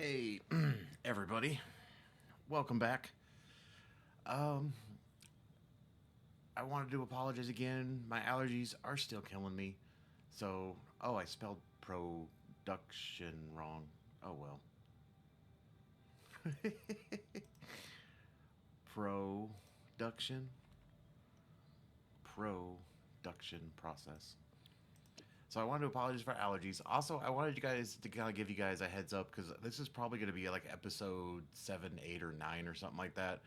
Hey, everybody. Welcome back. Um, I wanted to apologize again. My allergies are still killing me. So, oh, I spelled production wrong. Oh, well. Production? Production process. So I wanted to apologize for allergies. Also, I wanted you guys to kind of give you guys a heads up because this is probably going to be like episode 7, 8, or 9 or something like that.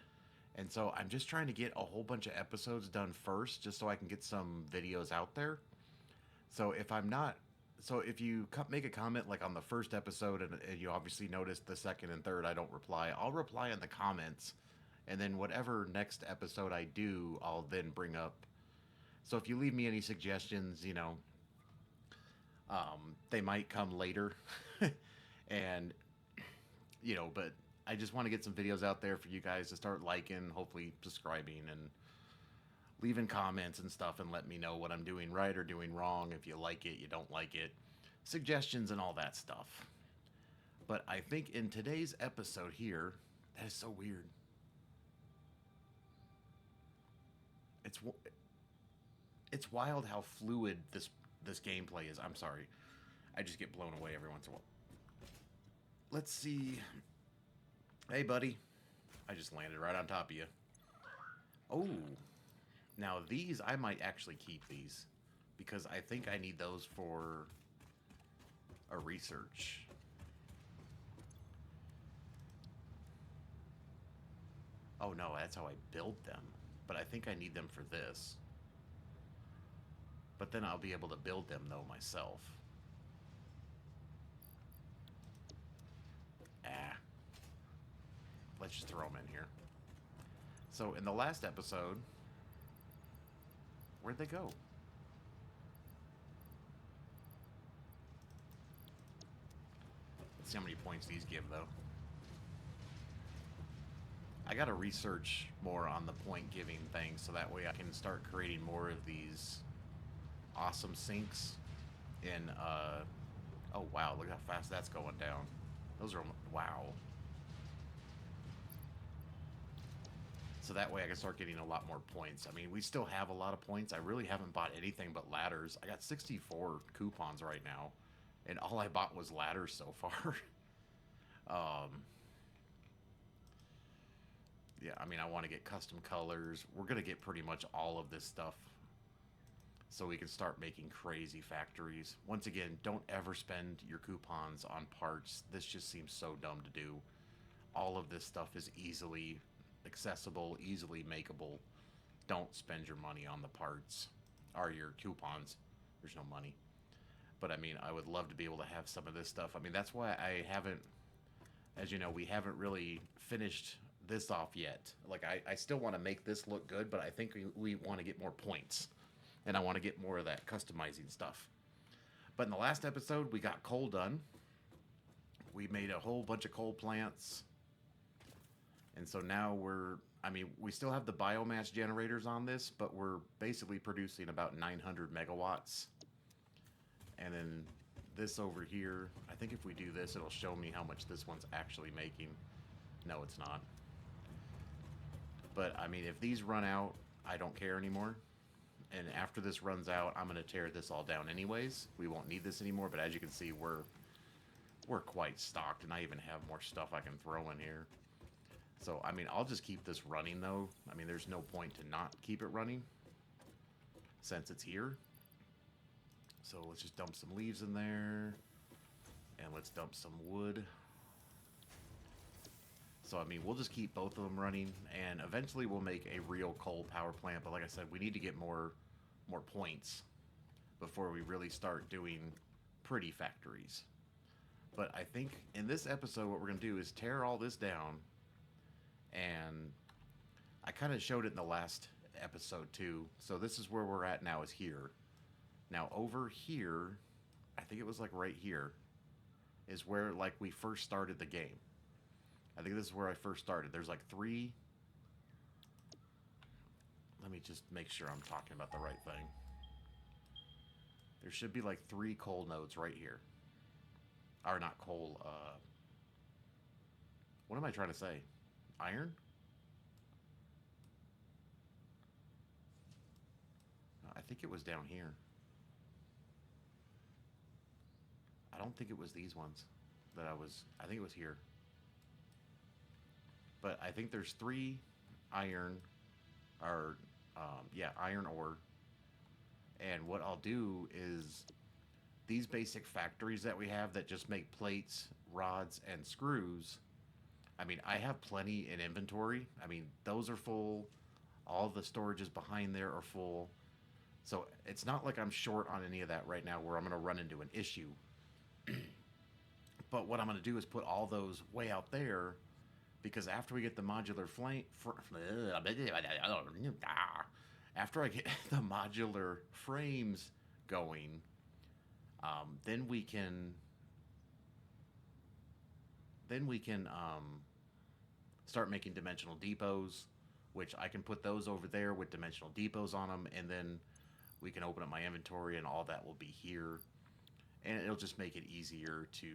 And so I'm just trying to get a whole bunch of episodes done first, just so I can get some videos out there. So if I'm not, so if you make a comment like on the first episode and you obviously notice the second and third I don't reply, I'll reply in the comments, and then whatever next episode I do, I'll then bring up. So if you leave me any suggestions, they might come later, and but I just want to get some videos out there for you guys to start liking, hopefully subscribing, and leaving comments and stuff, and let me know what I'm doing right or doing wrong. If you like it, you don't like it, suggestions and all that stuff. But I think in today's episode here, that is so weird. It's it's wild how fluid this gameplay is. I'm sorry, I just get blown away every once in a while. Let's see. Hey, buddy. I just landed right on top of you. Oh, now these, I might actually keep these because I think I need those for a research. Oh no, that's how I build them. But I think I need them for this. But then I'll be able to build them though myself. Ah, let's just throw them in here. So in the last episode, where'd they go? Let's see how many points these give though. I gotta research more on the point giving thing so that way I can start creating more of these awesome sinks in oh wow, look how fast that's going down. Those are, wow. So that way I can start getting a lot more points. I mean, we still have a lot of points. I really haven't bought anything but ladders. I got 64 coupons right now, and all I bought was ladders so far. um, yeah, I mean, I want to get custom colors. We're going to get pretty much all of this stuff so we can start making crazy factories. Once again, don't ever spend your coupons on parts. This just seems so dumb to do. All of this stuff is easily accessible, easily makeable. Don't spend your money on the parts or your coupons. There's no money. But I mean, I would love to be able to have some of this stuff. I mean, that's why I haven't, as you know, we haven't really finished this off yet. Like, I still want to make this look good, but I think we want to get more points. And I want to get more of that customizing stuff. But in the last episode, we got coal done. We made a whole bunch of coal plants. And so now I mean, we still have the biomass generators on this, but we're basically producing about 900 megawatts. And then this over here, I think if we do this, it'll show me how much this one's actually making. No, it's not. But, I mean, if these run out, I don't care anymore. And after this runs out, I'm going to tear this all down anyways. We won't need this anymore, but as you can see, we're quite stocked, and I even have more stuff I can throw in here. So, I mean, I'll just keep this running, though. I mean, there's no point to not keep it running since it's here. So, let's just dump some leaves in there. And let's dump some wood. So, I mean, we'll just keep both of them running. And eventually we'll make a real coal power plant. But like I said, we need to get more points before we really start doing pretty factories. But I think in this episode, what we're going to do is tear all this down. And I kind of showed it in the last episode too. So this is where we're at now, is here. Now over here, I think it was like right here, is where like we first started the game. I think this is where I first started. There's like 3. Let me just make sure I'm talking about the right thing. There should be like 3 coal nodes right here. Or not coal, What am I trying to say? Iron? I think it was down here. I don't think it was these ones that I was. I think it was here. But I think there's three iron, or yeah, iron ore. And what I'll do is these basic factories that we have that just make plates, rods, and screws. I mean, I have plenty in inventory. I mean, those are full. All the storages behind there are full. So it's not like I'm short on any of that right now where I'm going to run into an issue. But what I'm going to do is put all those way out there because after we get the modular after I get the modular frames going, then we can start making dimensional depots, which I can put those over there with dimensional depots on them, and then we can open up my inventory, and all that will be here, and it'll just make it easier to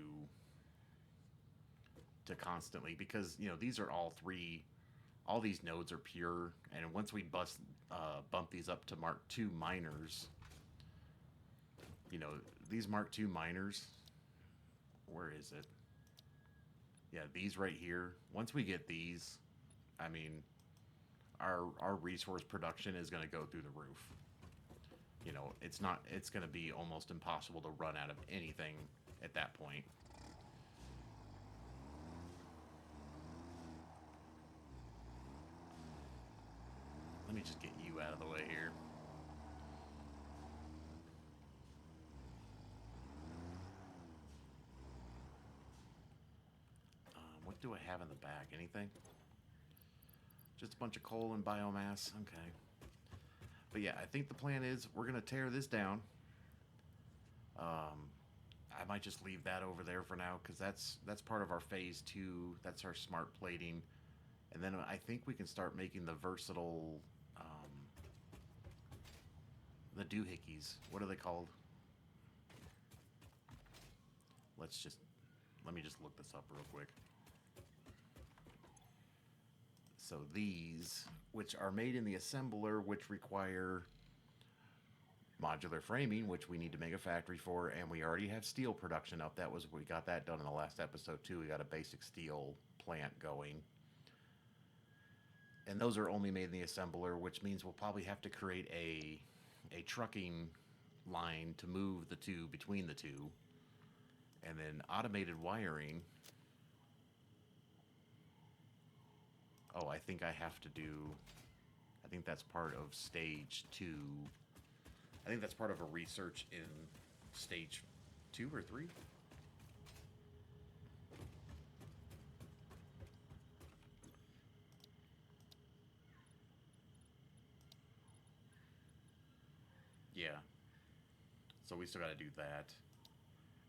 constantly, because these are all these nodes are pure, and once we bump these up to Mark II miners, these Mark II miners, where is it? Yeah, these right here. Once we get these, I mean, our resource production is going to go through the roof. It's going to be almost impossible to run out of anything at that point. Let me just get you out of the way here. What do I have in the back? Anything? Just a bunch of coal and biomass. Okay. But yeah, I think the plan is we're going to tear this down. I might just leave that over there for now because that's part of our phase 2. That's our smart plating. And then I think we can start making the versatile, the doohickeys. What are they called? Let me just look this up real quick. So these, which are made in the assembler, which require modular framing, which we need to make a factory for, and we already have steel production up. We got that done in the last episode too. We got a basic steel plant going. And those are only made in the assembler, which means we'll probably have to create a trucking line to move the two between the two. And then automated wiring. Oh, I think I think that's part of stage 2. I think that's part of a research in stage 2 or 3. Yeah. So we still got to do that.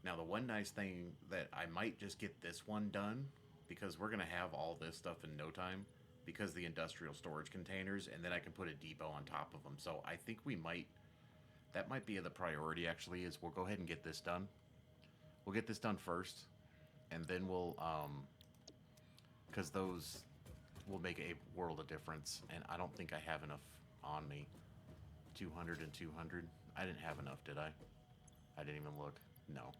Now, the one nice thing that I might just get this one done, because we're going to have all this stuff in no time, because the industrial storage containers, and then I can put a depot on top of them. So I think that might be the priority actually, is we'll go ahead and get this done. We'll get this done first, and then because those will make a world of difference, and I don't think I have enough on me. 200 and 200. I didn't have enough, did I? I didn't even look. No.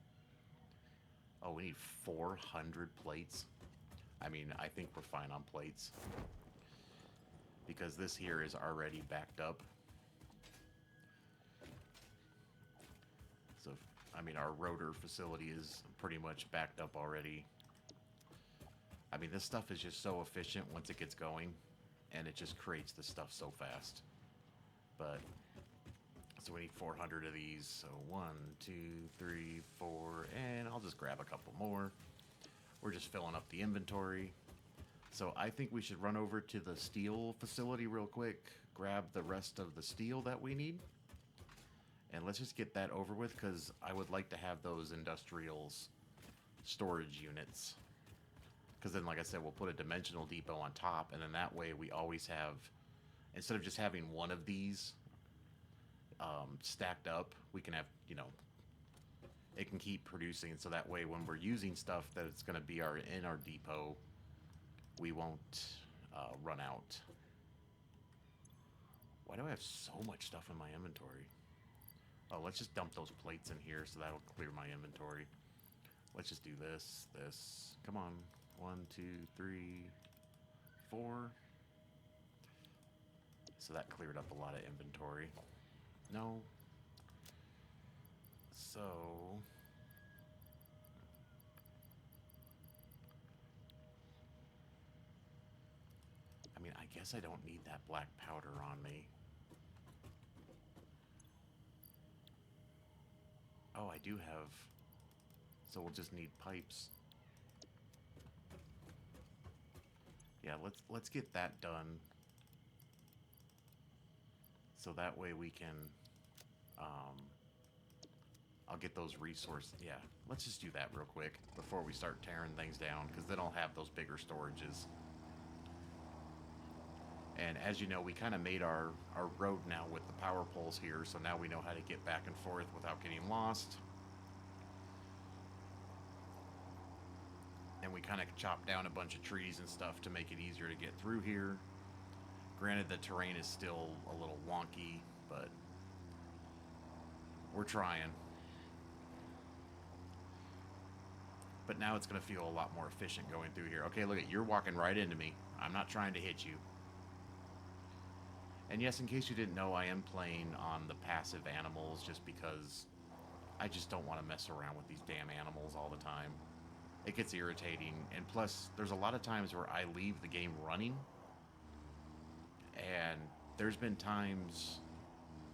Oh, we need 400 plates. I mean, I think we're fine on plates, because this here is already backed up. So, I mean, our rotor facility is pretty much backed up already. I mean, this stuff is just so efficient once it gets going, and it just creates this stuff so fast. But, so we need 400 of these. So 1, 2, 3, 4, and I'll just grab a couple more. We're just filling up the inventory. So I think we should run over to the steel facility real quick, grab the rest of the steel that we need, and let's just get that over with, because I would like to have those industrials storage units. Because then, like I said, we'll put a dimensional depot on top, and then that way we always have, instead of just having one of these stacked up, we can have, it can keep producing, so that way when we're using stuff that it's going to be in our depot, we won't run out. Why do I have so much stuff in my inventory? Oh, let's just dump those plates in here so that'll clear my inventory. Let's just do this. Come on. 1, 2, 3, 4. So that cleared up a lot of inventory. No. So... I mean, I guess I don't need that black powder on me. Oh, I do have... So we'll just need pipes. Yeah, let's get that done. So that way we can... I'll get those resources. Yeah, let's just do that real quick before we start tearing things down, because then I'll have those bigger storages. And as you know, we kind of made our road now with the power poles here, so now we know how to get back and forth without getting lost. And we kind of chopped down a bunch of trees and stuff to make it easier to get through here. Granted, the terrain is still a little wonky, but we're trying. But now it's going to feel a lot more efficient going through here. Okay, look, you're walking right into me. I'm not trying to hit you. And yes, in case you didn't know, I am playing on the passive animals just because I just don't want to mess around with these damn animals all the time. It gets irritating, and plus, there's a lot of times where I leave the game running, and there's been times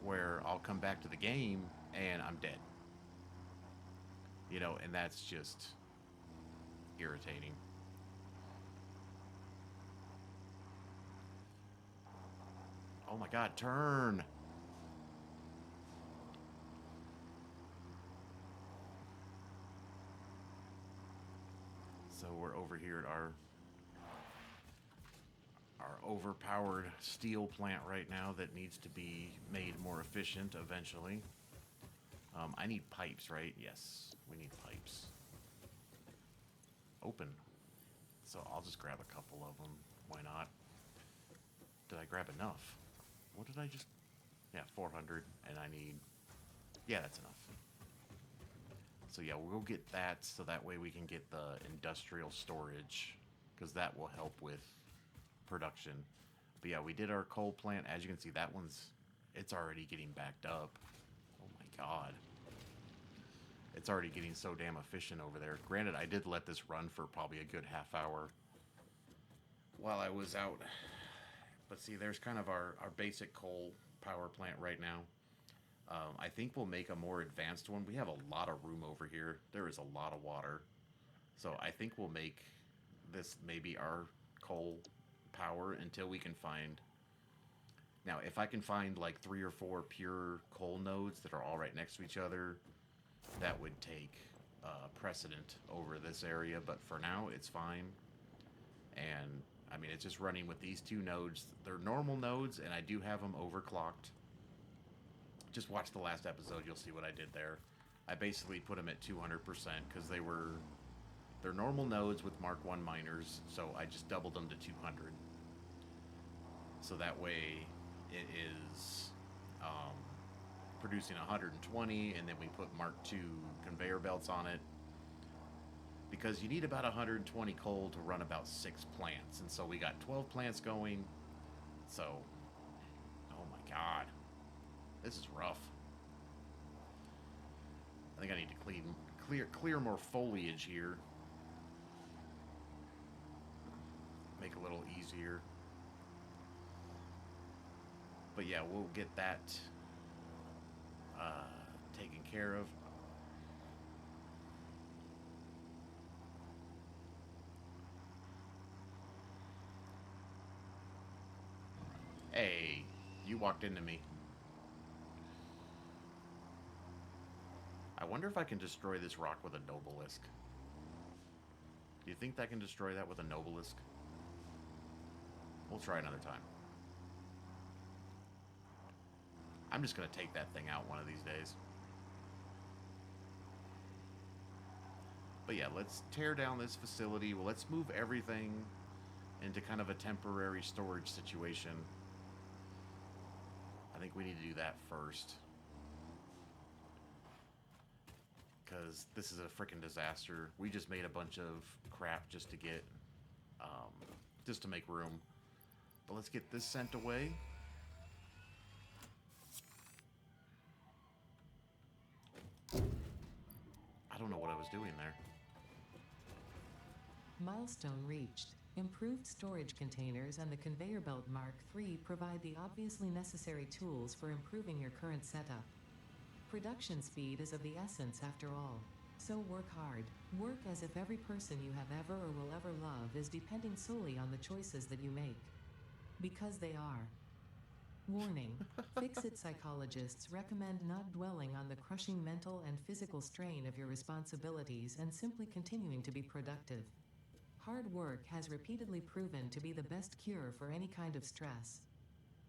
where I'll come back to the game and I'm dead. You know, and that's just irritating. Oh my god, turn! So we're over here at our overpowered steel plant right now that needs to be made more efficient eventually. I need pipes, right? Yes, we need pipes. Open. So I'll just grab a couple of them. Why not? Did I grab enough? What did I just... Yeah, 400, and I need... Yeah, that's enough. So yeah, we'll get that so that way we can get the industrial storage, because that will help with production. But yeah, we did our coal plant. As you can see, that one's... It's already getting backed up. Oh my god. It's already getting so damn efficient over there. Granted, I did let this run for probably a good half hour while I was out. But see, there's kind of our basic coal power plant right now. I think we'll make a more advanced one. We have a lot of room over here. There is a lot of water. So I think we'll make this maybe our coal power until we can find... Now, if I can find like 3 or 4 pure coal nodes that are all right next to each other, that would take precedent over this area. But for now, it's fine. And I mean, it's just running with these 2 nodes. They're normal nodes, and I do have them overclocked. Just watch the last episode, you'll see what I did there. I basically put them at 200% because they're normal nodes with Mark 1 miners, so I just doubled them to 200. So that way it is producing 120, and then we put Mark 2 conveyor belts on it. Because you need about 120 coal to run about 6 plants. And so we got 12 plants going. So, oh my god. This is rough. I think I need to clear more foliage here. Make it a little easier. But yeah, we'll get that taken care of. Hey, you walked into me. I wonder if I can destroy this rock with a Nobelisk. Do you think that can destroy that with a Nobelisk? We'll try another time. I'm just going to take that thing out one of these days. But yeah, let's tear down this facility. Well, let's move everything into kind of a temporary storage situation. I think we need to do that first. Because this is a freaking disaster. We just made a bunch of crap just to get, just to make room. But let's get this sent away. I don't know what I was doing there. Milestone reached. Improved storage containers and the conveyor belt Mark III provide the obviously necessary tools for improving your current setup. Production speed is of the essence after all. So work hard. Work as if every person you have ever or will ever love is depending solely on the choices that you make. Because they are. Warning. Fix-it psychologists recommend not dwelling on the crushing mental and physical strain of your responsibilities and simply continuing to be productive. Hard work has repeatedly proven to be the best cure for any kind of stress.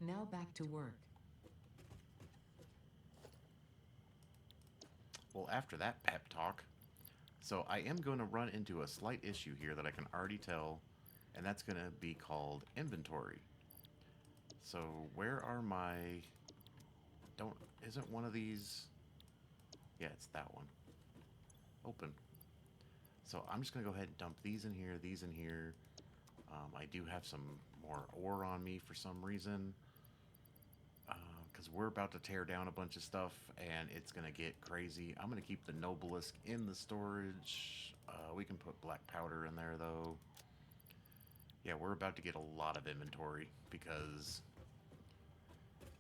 Now back to work. Well, after that pep talk, so I am going to run into a slight issue here that I can already tell, and that's going to be called inventory. So where are my... Isn't one of these... Yeah, it's that one. Open. So I'm just going to go ahead and dump these in here, these in here. I do have some more ore on me for some reason. Because we're about to tear down a bunch of stuff, and it's going to get crazy. I'm going to keep the Nobelisk in the storage. We can put black powder in there, though. Yeah, we're about to get a lot of inventory, because...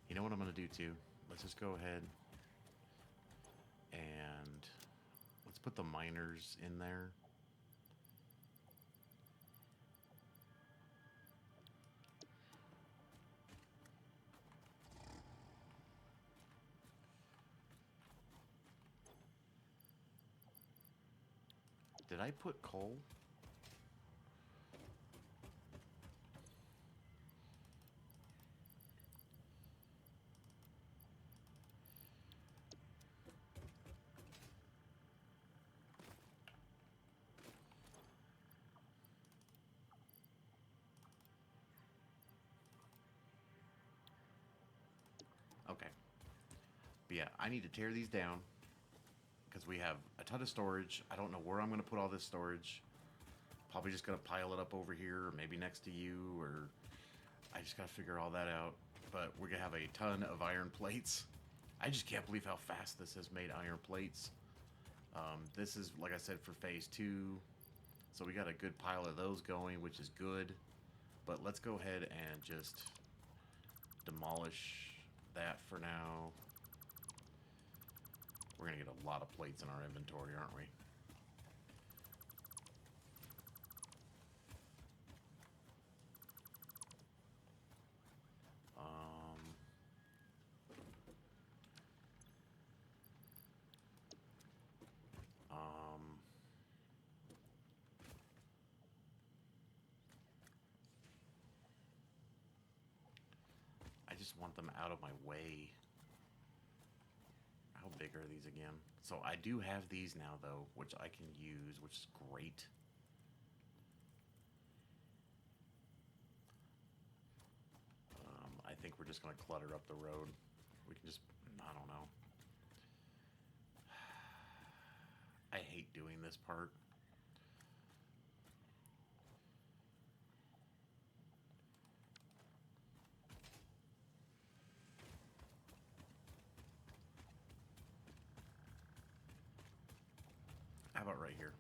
You know what I'm going to do, too? Let's just go ahead and let's put the miners in there. Did I put coal? Okay. But yeah, I need to tear these down because we have a ton of storage. I don't know where I'm going to put all this storage. Probably just going to pile it up over here, or maybe next to you, or I just got to figure all that out. But we're going to have a ton of iron plates. I just can't believe how fast this has made iron plates. This is, like I said, for phase 2. So we got a good pile of those going, which is good. But let's go ahead and just demolish that for now. We're going to get a lot of plates in our inventory, aren't we? I just want them out of my way. How big are these again? So I do have these now, though, which I can use, which is great. I think we're just going to clutter up the road. We can just, I don't know. I hate doing this part. How about right here?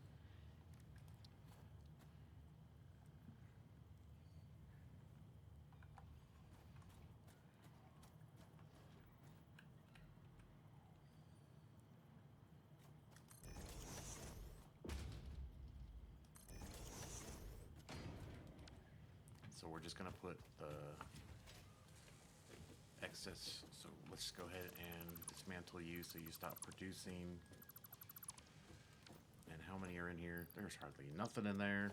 So we're just going to put the excess. So let's go ahead and dismantle you so you stop producing. And how many are in here? There's hardly nothing in there.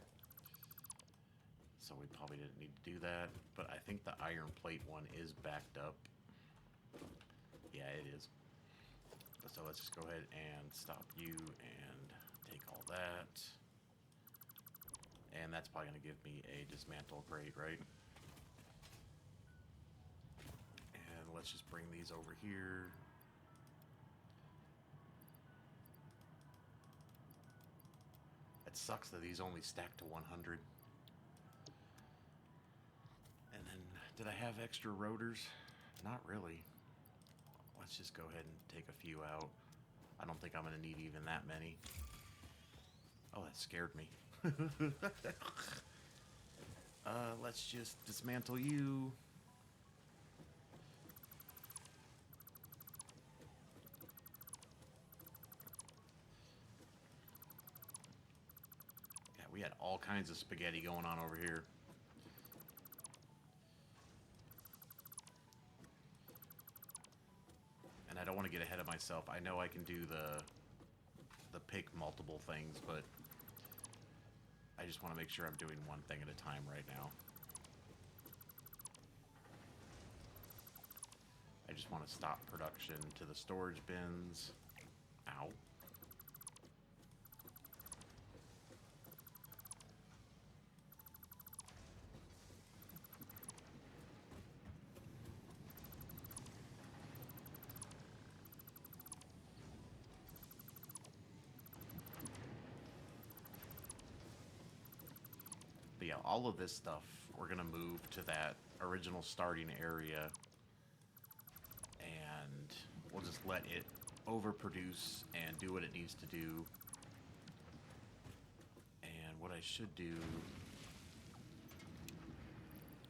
So we probably didn't need to do that. But I think the iron plate one is backed up. Yeah, it is. So let's just go ahead and stop you and take all that. And that's probably going to give me a dismantle crate, right? And let's just bring these over here. It sucks that these only stack to 100. And then, did I have extra rotors? Not really. Let's just go ahead and take a few out. I don't think I'm going to need even that many. Oh, that scared me. Let's just dismantle you. Yeah, we had all kinds of spaghetti going on over here. And I don't want to get ahead of myself. I know I can do the pick multiple things, but I just want to make sure I'm doing one thing at a time right now. I just want to stop production to the storage bins. Ow. But yeah, all of this stuff, we're going to move to that original starting area. And we'll just let it overproduce and do what it needs to do. And what I should do,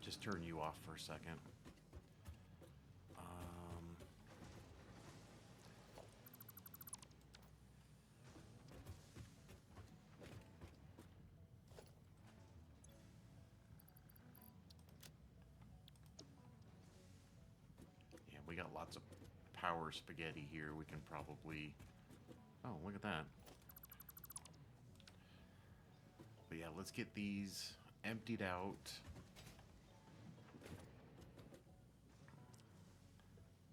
just turn you off for a second. Yeah, we got lots of power spaghetti here. We can probably... Oh, look at that. But yeah, let's get these emptied out.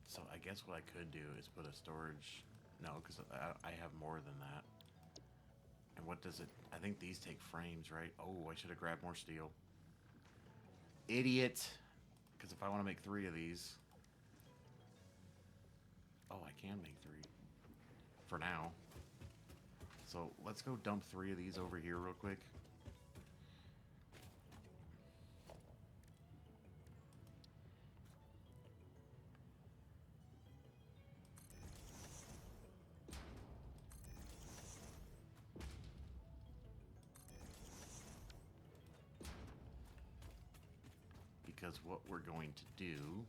So I guess what I could do is put a storage... No, because I have more than that. And what does it... I think these take frames, right? Oh, I should have grabbed more steel. Idiot! Because if I want to make 3 of these... Oh, I can make 3. For now. So let's go dump 3 of these over here real quick. Because what we're going to do...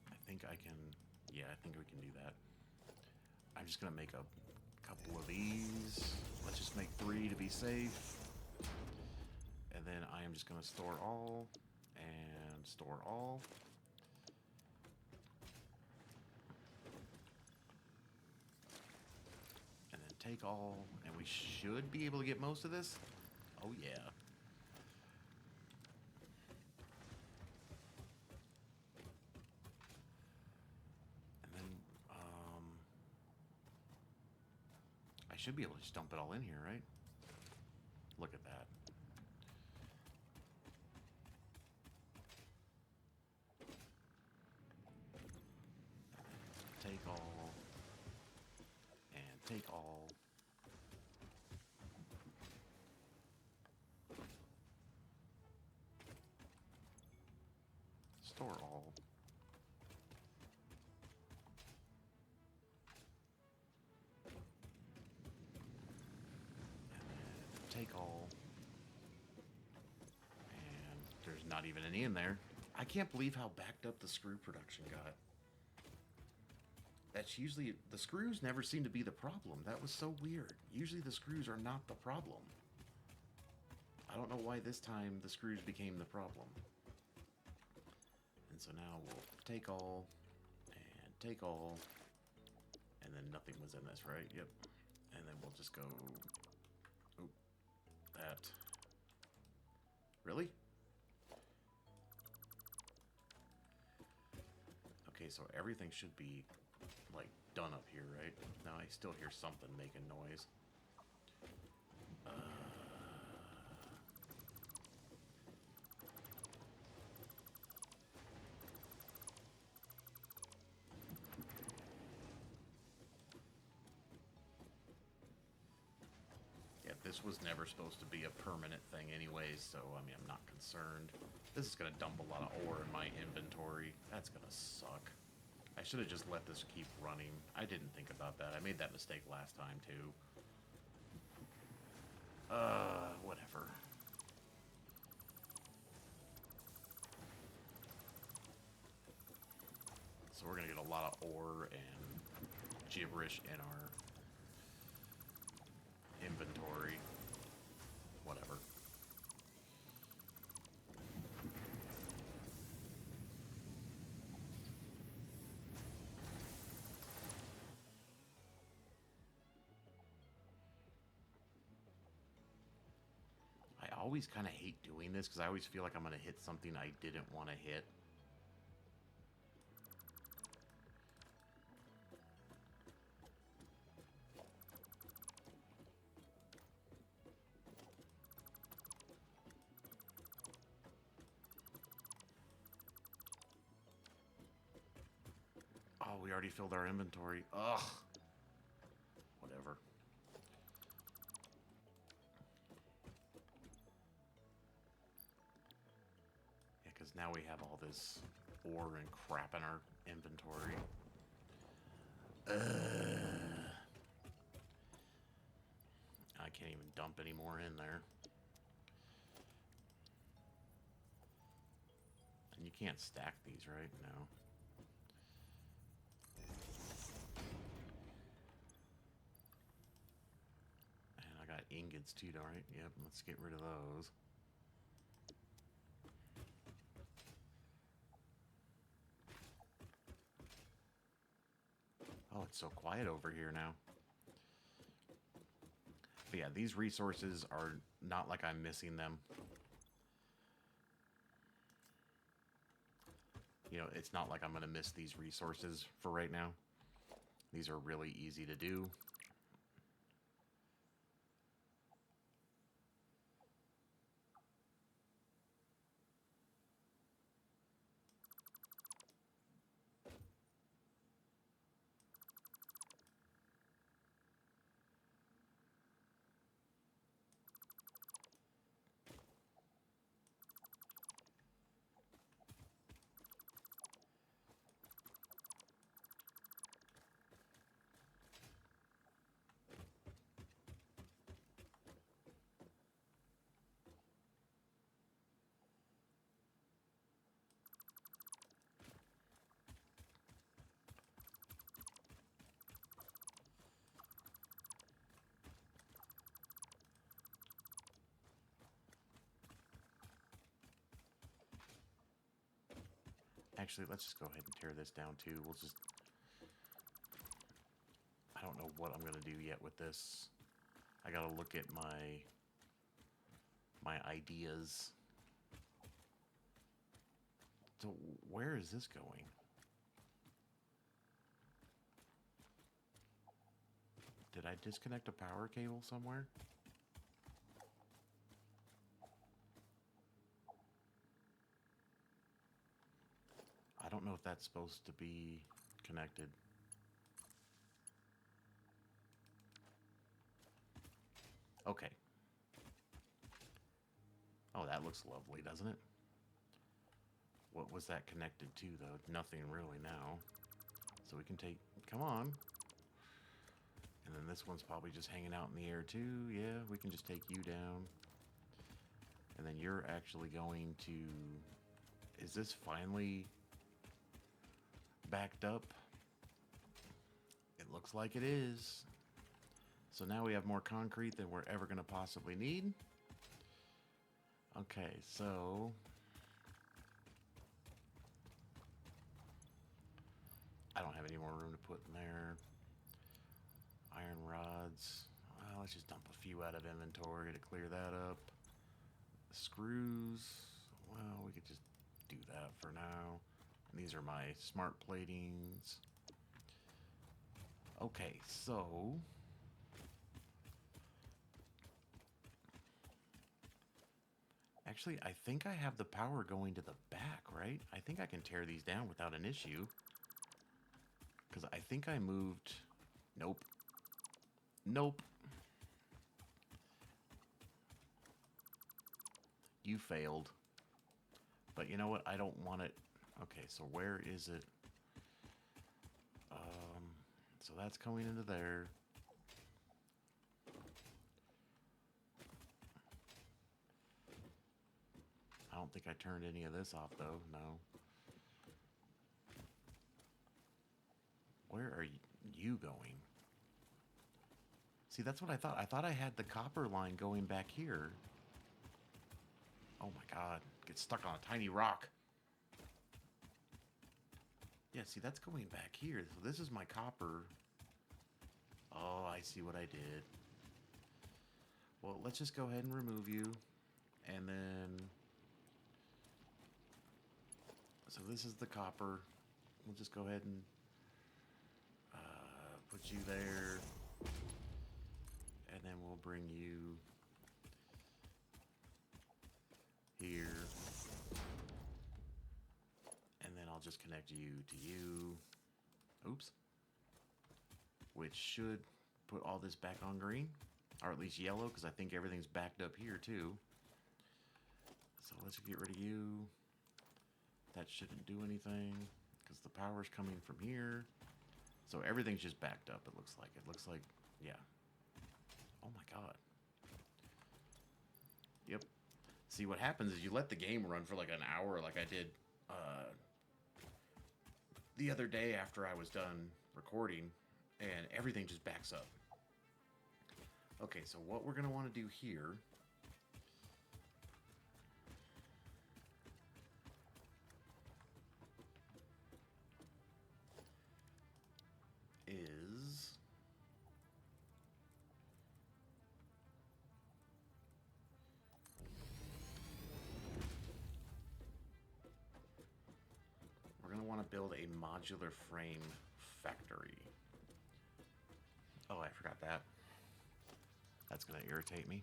I think I can... Yeah, I think we can do that. I'm just going to make a couple of these. Let's just make 3 to be safe. And then I am just going to store all. And store all. And then take all. And we should be able to get most of this. Oh, yeah. I should be able to just dump it all in here, right? Look at that. Take all. And take all. Store all. Take all. And there's not even any in there. I can't believe how backed up the screw production got. That's usually... The screws never seem to be the problem. That was so weird. Usually the screws are not the problem. I don't know why this time the screws became the problem. And so now we'll take all. And take all. And then nothing was in this, right? Yep. And then we'll just go... Oop. That. Really? Okay, so everything should be, like, done up here, right? Now I still hear something making noise. This was never supposed to be a permanent thing anyways, so, I mean, I'm not concerned. This is going to dump a lot of ore in my inventory. That's going to suck. I should have just let this keep running. I didn't think about that. I made that mistake last time, too. Whatever. So we're going to get a lot of ore and gibberish in our inventory. Whatever. I always kind of hate doing this because I always feel like I'm going to hit something I didn't want to hit. Oh, we already filled our inventory. Ugh. Whatever. Yeah, because now we have all this ore and crap in our inventory. I can't even dump any more in there. And you can't stack these, right? No. And I got ingots too, all right? Yep, let's get rid of those. Oh, it's so quiet over here now. But yeah, these resources are not like I'm missing them. You know, it's not like I'm going to miss these resources for right now. These are really easy to do. Actually, let's just go ahead and tear this down too. We'll just... I don't know what I'm going to do yet with this. I got to look at my ideas. So where is this going? Did I disconnect a power cable somewhere? I don't know if that's supposed to be connected. Okay. Oh, that looks lovely, doesn't it? What was that connected to, though? Nothing really now. So we can take... Come on. And then this one's probably just hanging out in the air, too. Yeah, we can just take you down. And then you're actually going to... Is this finally backed up? It looks like it is. So now we have more concrete than we're ever going to possibly need. Okay, so... I don't have any more room to put in there. Iron rods. Well, let's just dump a few out of inventory to clear that up. Screws. Well, we could just do that for now. And these are my smart platings. Okay, so... Actually, I think I have the power going to the back, right? I think I can tear these down without an issue. Because I think I moved... Nope. Nope. You failed. But you know what? I don't want it. Okay, so where is it? So that's going into there. I don't think I turned any of this off, though. No. Where are you going? See, that's what I thought. I thought I had the copper line going back here. Oh my god. Get stuck on a tiny rock. Yeah, see, that's going back here. So this is my copper. Oh, I see what I did. Well, let's just go ahead and remove you. And then... So this is the copper. We'll just go ahead and put you there. And then we'll bring you here. And then I'll just connect you to you. Oops. Which should put all this back on green. Or at least yellow, because I think everything's backed up here too. So let's get rid of you. That shouldn't do anything, because the power's coming from here. So everything's just backed up, it looks like. It looks like, yeah. Oh my god. Yep. See, what happens is you let the game run for like an hour like I did the other day after I was done recording, and everything just backs up. Okay, so what we're going to want to do here is we're going to want to build a modular frame factory. Oh, I forgot that. That's going to irritate me.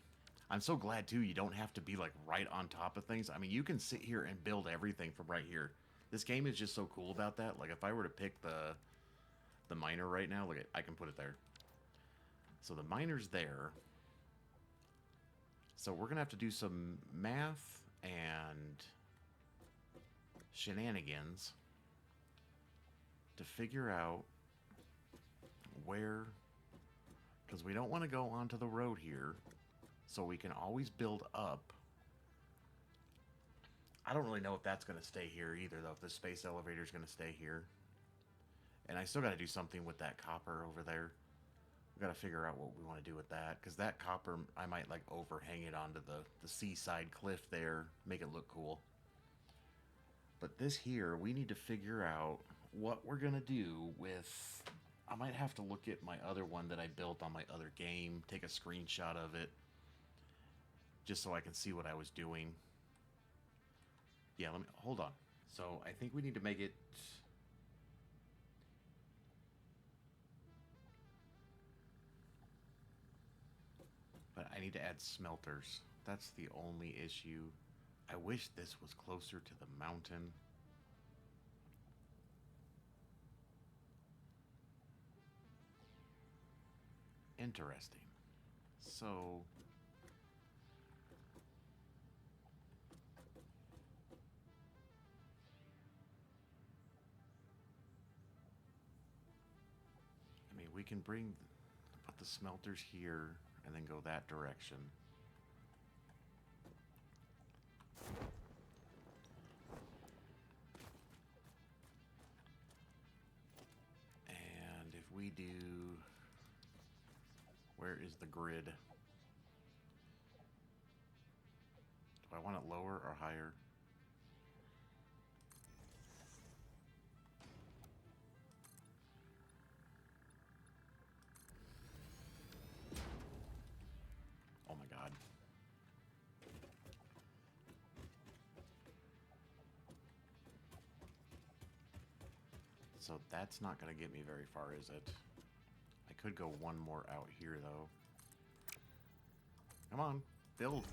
I'm so glad, too, you don't have to be, like, right on top of things. I mean, you can sit here and build everything from right here. This game is just so cool about that. Like, if I were to pick the miner right now, look, I can put it there. So the miner's there. So we're going to have to do some math and shenanigans to figure out where... Because we don't want to go onto the road here, so we can always build up. I don't really know if that's going to stay here either, though, if the space elevator is going to stay here. And I still got to do something with that copper over there. We've got to figure out what we want to do with that, because that copper, I might, like, overhang it onto the seaside cliff there, make it look cool. But this here, we need to figure out what we're going to do with... I might have to look at my other one that I built on my other game, take a screenshot of it, just so I can see what I was doing. Yeah, let me, hold on. So I think we need to make it... But I need to add smelters. That's the only issue. I wish this was closer to the mountain. Interesting. So... I mean, we can put the smelters here and then go that direction. And if we do... Where is the grid? Do I want it lower or higher? Oh my god. So that's not going to get me very far, is it? I could go one more out here, though. Come on, build.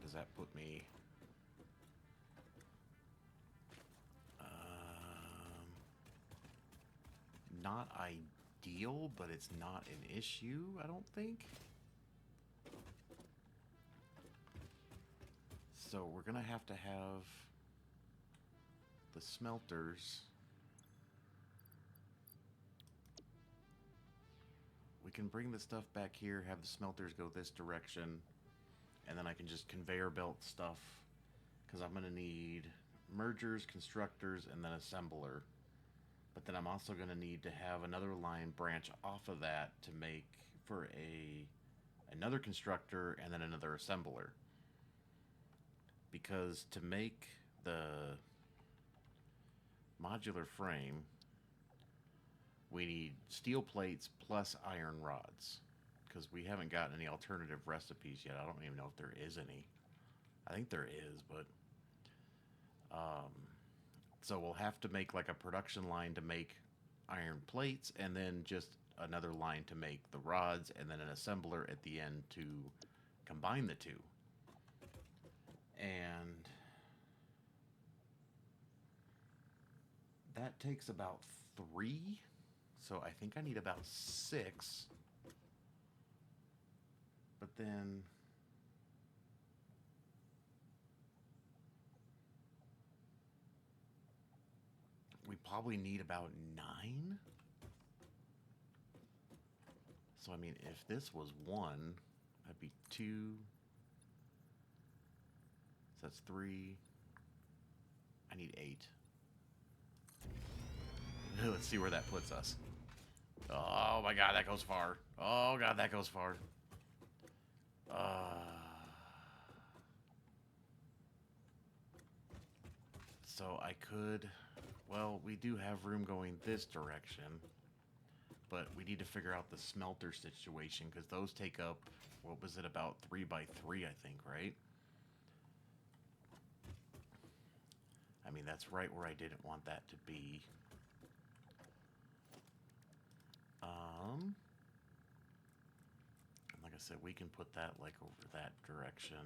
Does that put me... not ideal, but it's not an issue, I don't think. So we're gonna have to have the smelters. We can bring the stuff back here, have the smelters go this direction, and then I can just conveyor belt stuff, because I'm gonna need mergers, constructors, and then assembler. But then I'm also gonna need to have another line branch off of that to make for another constructor and then another assembler. Because to make the modular frame, we need steel plates plus iron rods. Because we haven't gotten any alternative recipes yet. I don't even know if there is any. I think there is, but... so we'll have to make like a production line to make iron plates, and then just another line to make the rods, and then an assembler at the end to combine the two. And that takes about 3. So I think I need about 6. But then we probably need about 9. So I mean, if this was 1, that'd be 2. So that's 3. I need 8. Let's see where that puts us. Oh my god, that goes far. Oh god, that goes far. So I could... Well, we do have room going this direction. But we need to figure out the smelter situation, because those take up... What was it, about 3 by 3, I think, right? I mean, that's right where I didn't want that to be. Like I said, we can put that like over that direction.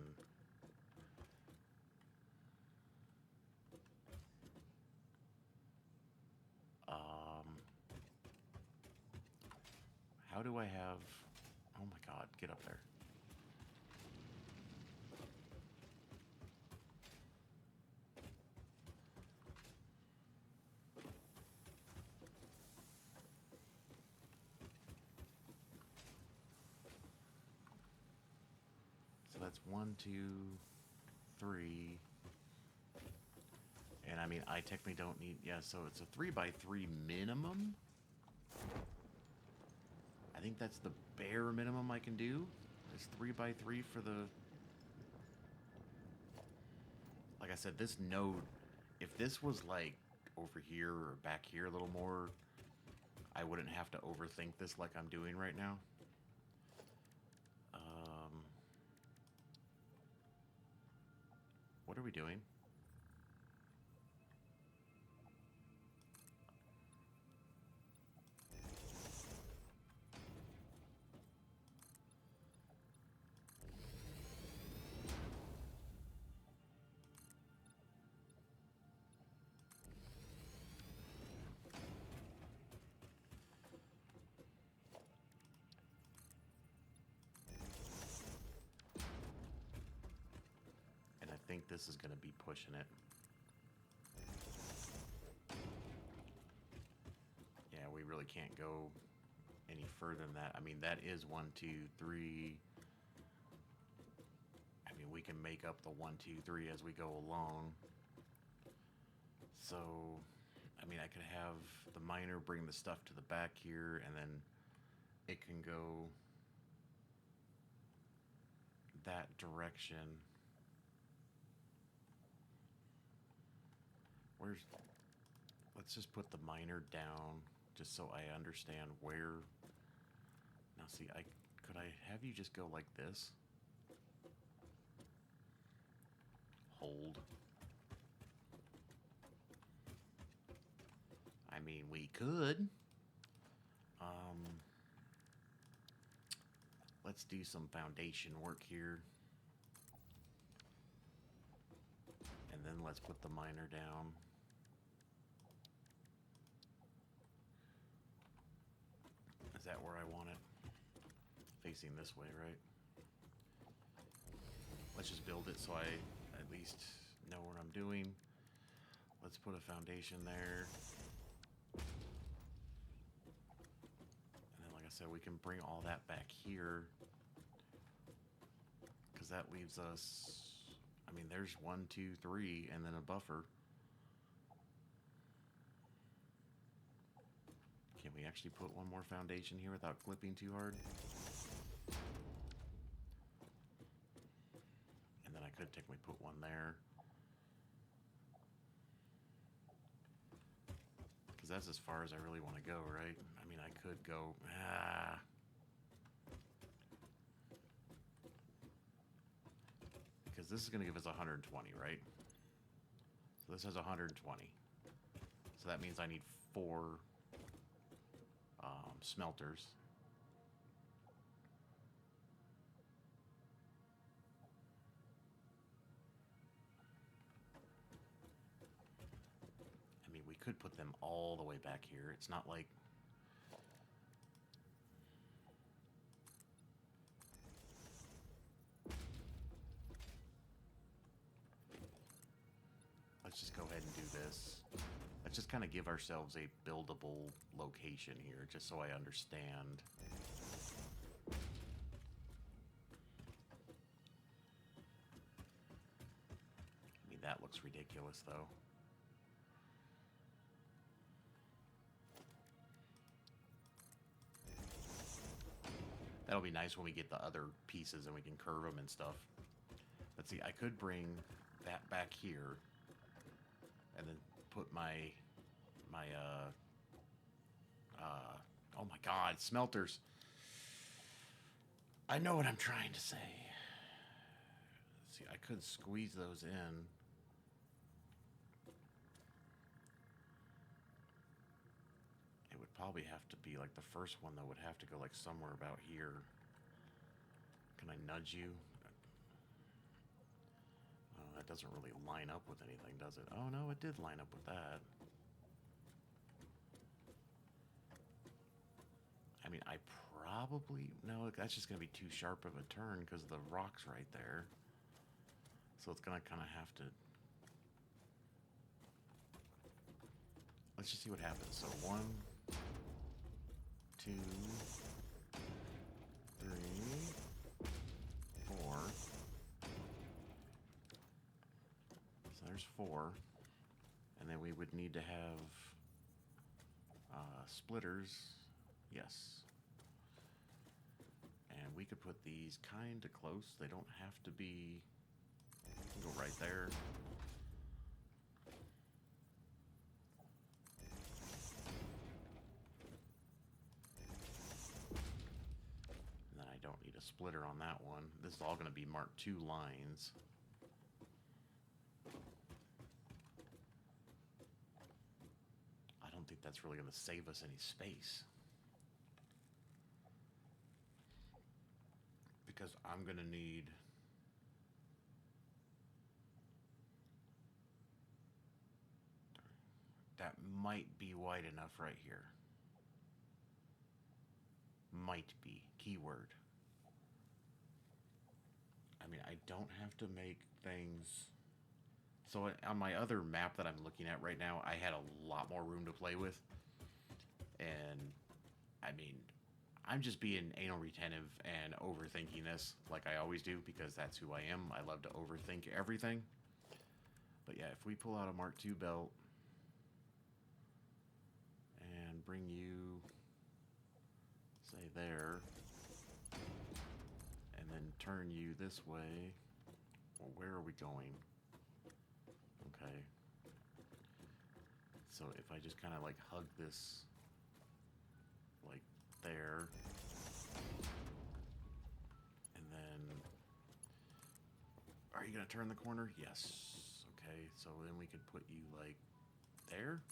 How do I have... Oh my god, get up there. So that's 1, 2, 3. And I mean, I technically don't need... Yeah, so it's a 3 by 3 minimum. I think that's the bare minimum I can do. It's 3 by 3 for the... Like I said, this node... If this was like over here or back here a little more, I wouldn't have to overthink this like I'm doing right now. What are we doing? I think this is going to be pushing it. Yeah, we really can't go any further than that. I mean, that is 1, 2, 3. I mean, we can make up the 1, 2, 3 as we go along. So, I mean, I could have the miner bring the stuff to the back here, and then it can go that direction. Let's just put the miner down, just so I understand where. Now see, could I have you just go like this? Hold. I mean, we could. Let's do some foundation work here. And then let's put the miner down. Is that where I want it? Facing this way, right? Let's just build it so I at least know what I'm doing. Let's put a foundation there. And then, like I said, we can bring all that back here. Because that leaves us, I mean, there's 1, 2, 3, and then a buffer. Can we actually put one more foundation here without clipping too hard? And then I could technically put one there. Because that's as far as I really want to go, right? I mean, I could go, because this is going to give us 120, right? So this has 120. So that means I need 4 smelters. I mean, we could put them all the way back here. It's not like... Let's just go ahead and do this. Let's just kind of give ourselves a buildable location here, just so I understand. I mean, that looks ridiculous, though. That'll be nice when we get the other pieces and we can curve them and stuff. Let's see, I could bring that back here and then put my oh my god, smelters. I know what I'm trying to say. Let's see, I could squeeze those in. It would probably have to be like the first one that would have to go like somewhere about here. Can I nudge you? Oh, that doesn't really line up with anything, does it? Oh no, it did line up with that. I mean, I probably... No, that's just going to be too sharp of a turn because the rock's right there. So it's going to kind of have to... Let's just see what happens. So 1, 2, 3, 4. So there's 4. And then we would need to have splitters. Yes. And we could put these kind of close. They don't have to be... Go right there. And then I don't need a splitter on that one. This is all going to be Mark II lines. I don't think that's really going to save us any space. Because I'm going to need... That might be wide enough right here. Might be. Keyword. I mean, I don't have to make things... So on my other map that I'm looking at right now, I had a lot more room to play with. And, I mean, I'm just being anal retentive and overthinking this like I always do because that's who I am. I love to overthink everything. But yeah, if we pull out a Mark II belt and bring you, say, there, and then turn you this way, well, where are we going? Okay. So if I just kind of like hug this like there, and then, are you gonna turn the corner? Yes. Okay, so then we could put you like there,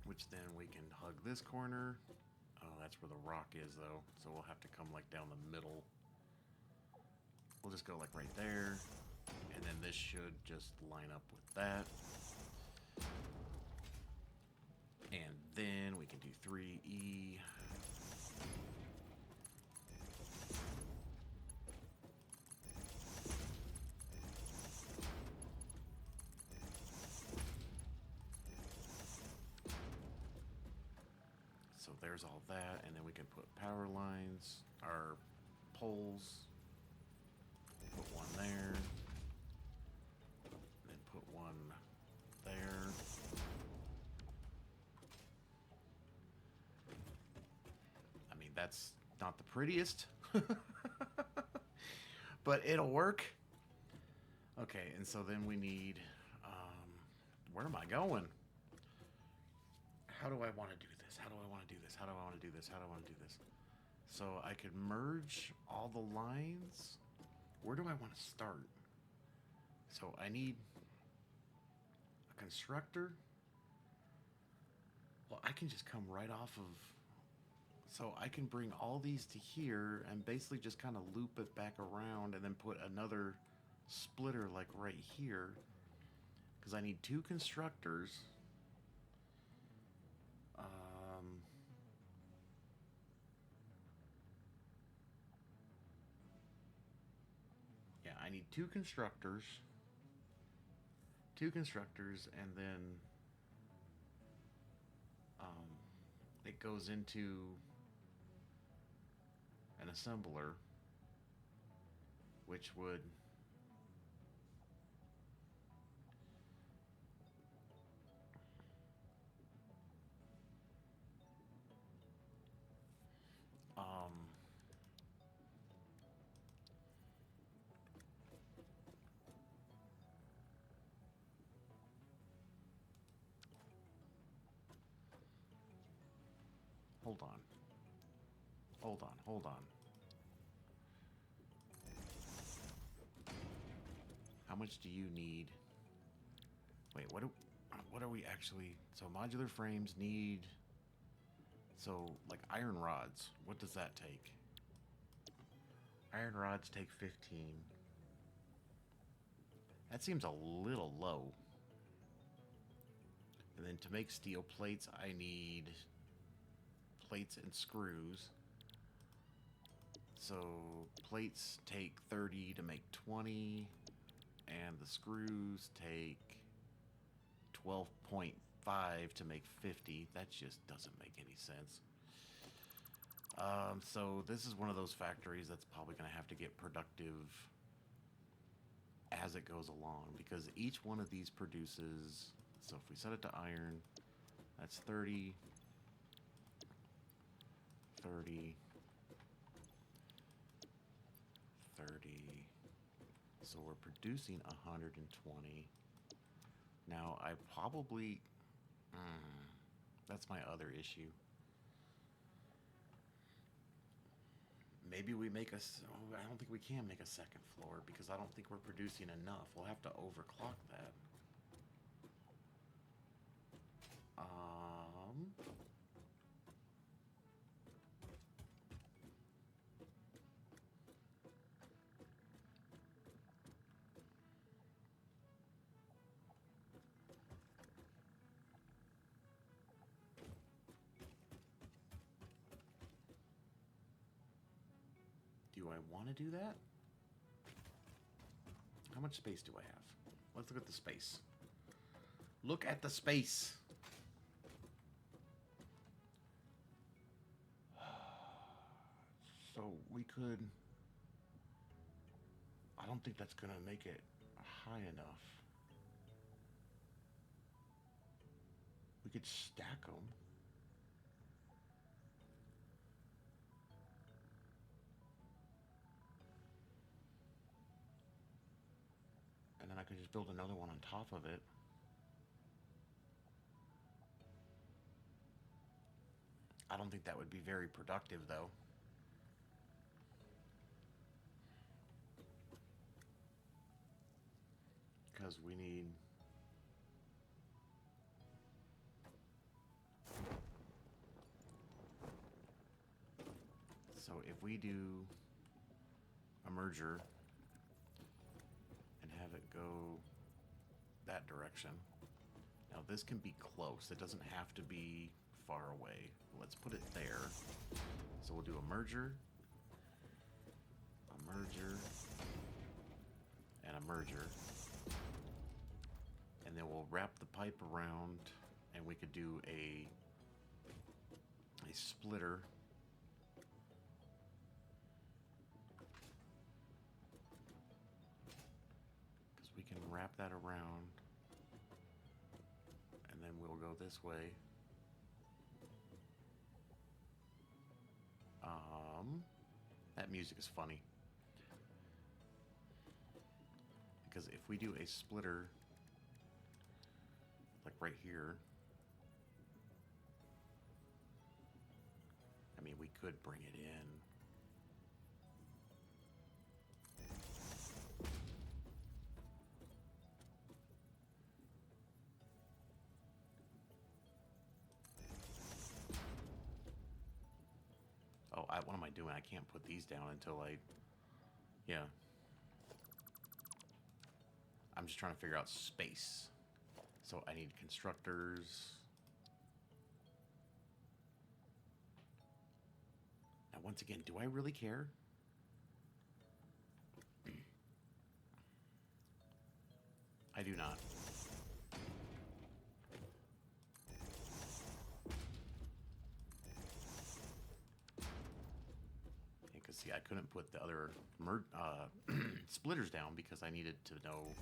which then we can hug this corner. Oh, that's where the rock is though, so we'll have to come like down the middle. We'll just go like right there, and then this should just line up with that. And then we can do 3E. there's all that, and then we can put power lines, our poles, put one there, and then put one there. I mean, that's not the prettiest, but it'll work. Okay, and so then we need, where am I going? How do I want to do this? How do I want to do this? How do I want to do this? How do I want to do this? So I could merge all the lines. Where do I want to start? So I need a constructor. Well, I can just come right off of... So I can bring all these to here and basically just kind of loop it back around and then put another splitter like right here. Because I need two constructors. Yeah, I need two constructors, and then it goes into an assembler, which would hold on. Hold on. How much do you need? Wait, what are we actually... So modular frames need... So, like iron rods, what does that take? Iron rods take 15. That seems a little low. And then to make steel plates, I need plates and screws. So plates take 30 to make 20, and the screws take 12.5 to make 50. That just doesn't make any sense. So this is one of those factories that's probably going to have to get productive as it goes along, because each one of these produces... So if we set it to iron, that's 30, 30, 30. So we're producing 120. Now I probably... that's my other issue. Maybe we make I don't think we can make a second floor because I don't think we're producing enough. We'll have to overclock that. Do I want to do that? How much space do I have? Let's look at the space. Look at the space. So we could... I don't think that's going to make it high enough. We could stack them. And then I could just build another one on top of it. I don't think that would be very productive, though. Because we need... So if we do a merger and have it go that direction. Now this can be close. It doesn't have to be far away. Let's put it there. So we'll do a merger, and a merger. And then we'll wrap the pipe around, and we could do a a splitter. Because we can wrap that around. And then we'll go this way. That music is funny. Because if we do a splitter, like right here, I mean, we could bring it in. Oh, what am I doing? I can't put these down until yeah. I'm just trying to figure out space. So I need constructors. Now, once again, do I really care? I do not. Because, see, I couldn't put the other splitters down because I needed to know.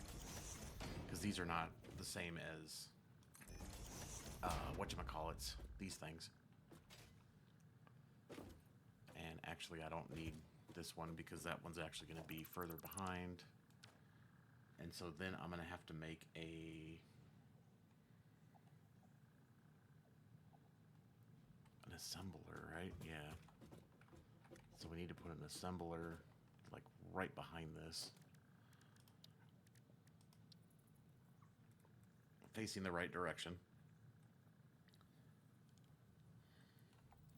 Because these are not the same as whatchamacallits, these things. And actually, I don't need this one because that one's actually going to be further behind. And so then I'm going to have to make an assembler, right? Yeah. So we need to put an assembler like right behind this. Facing the right direction.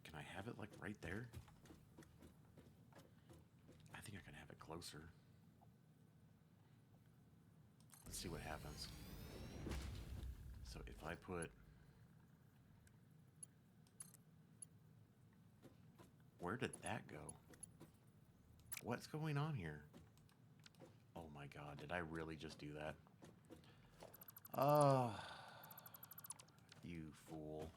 Can I have it like right there? I think I can have it closer. Let's see what happens. So if I put... Where did that go? What's going on here? Oh my god, did I really just do that? Oh, you fool.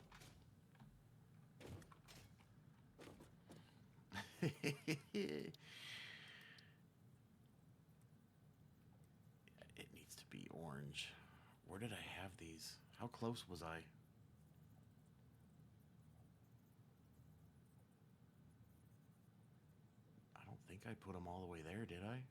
It needs to be orange. Where did I have these? How close was I? I don't think I put them all the way there, did I?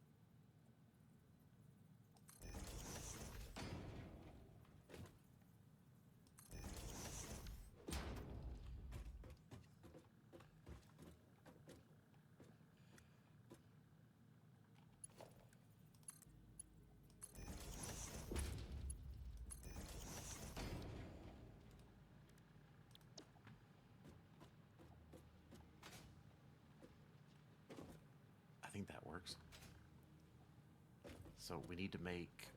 I think that works. So we need to make,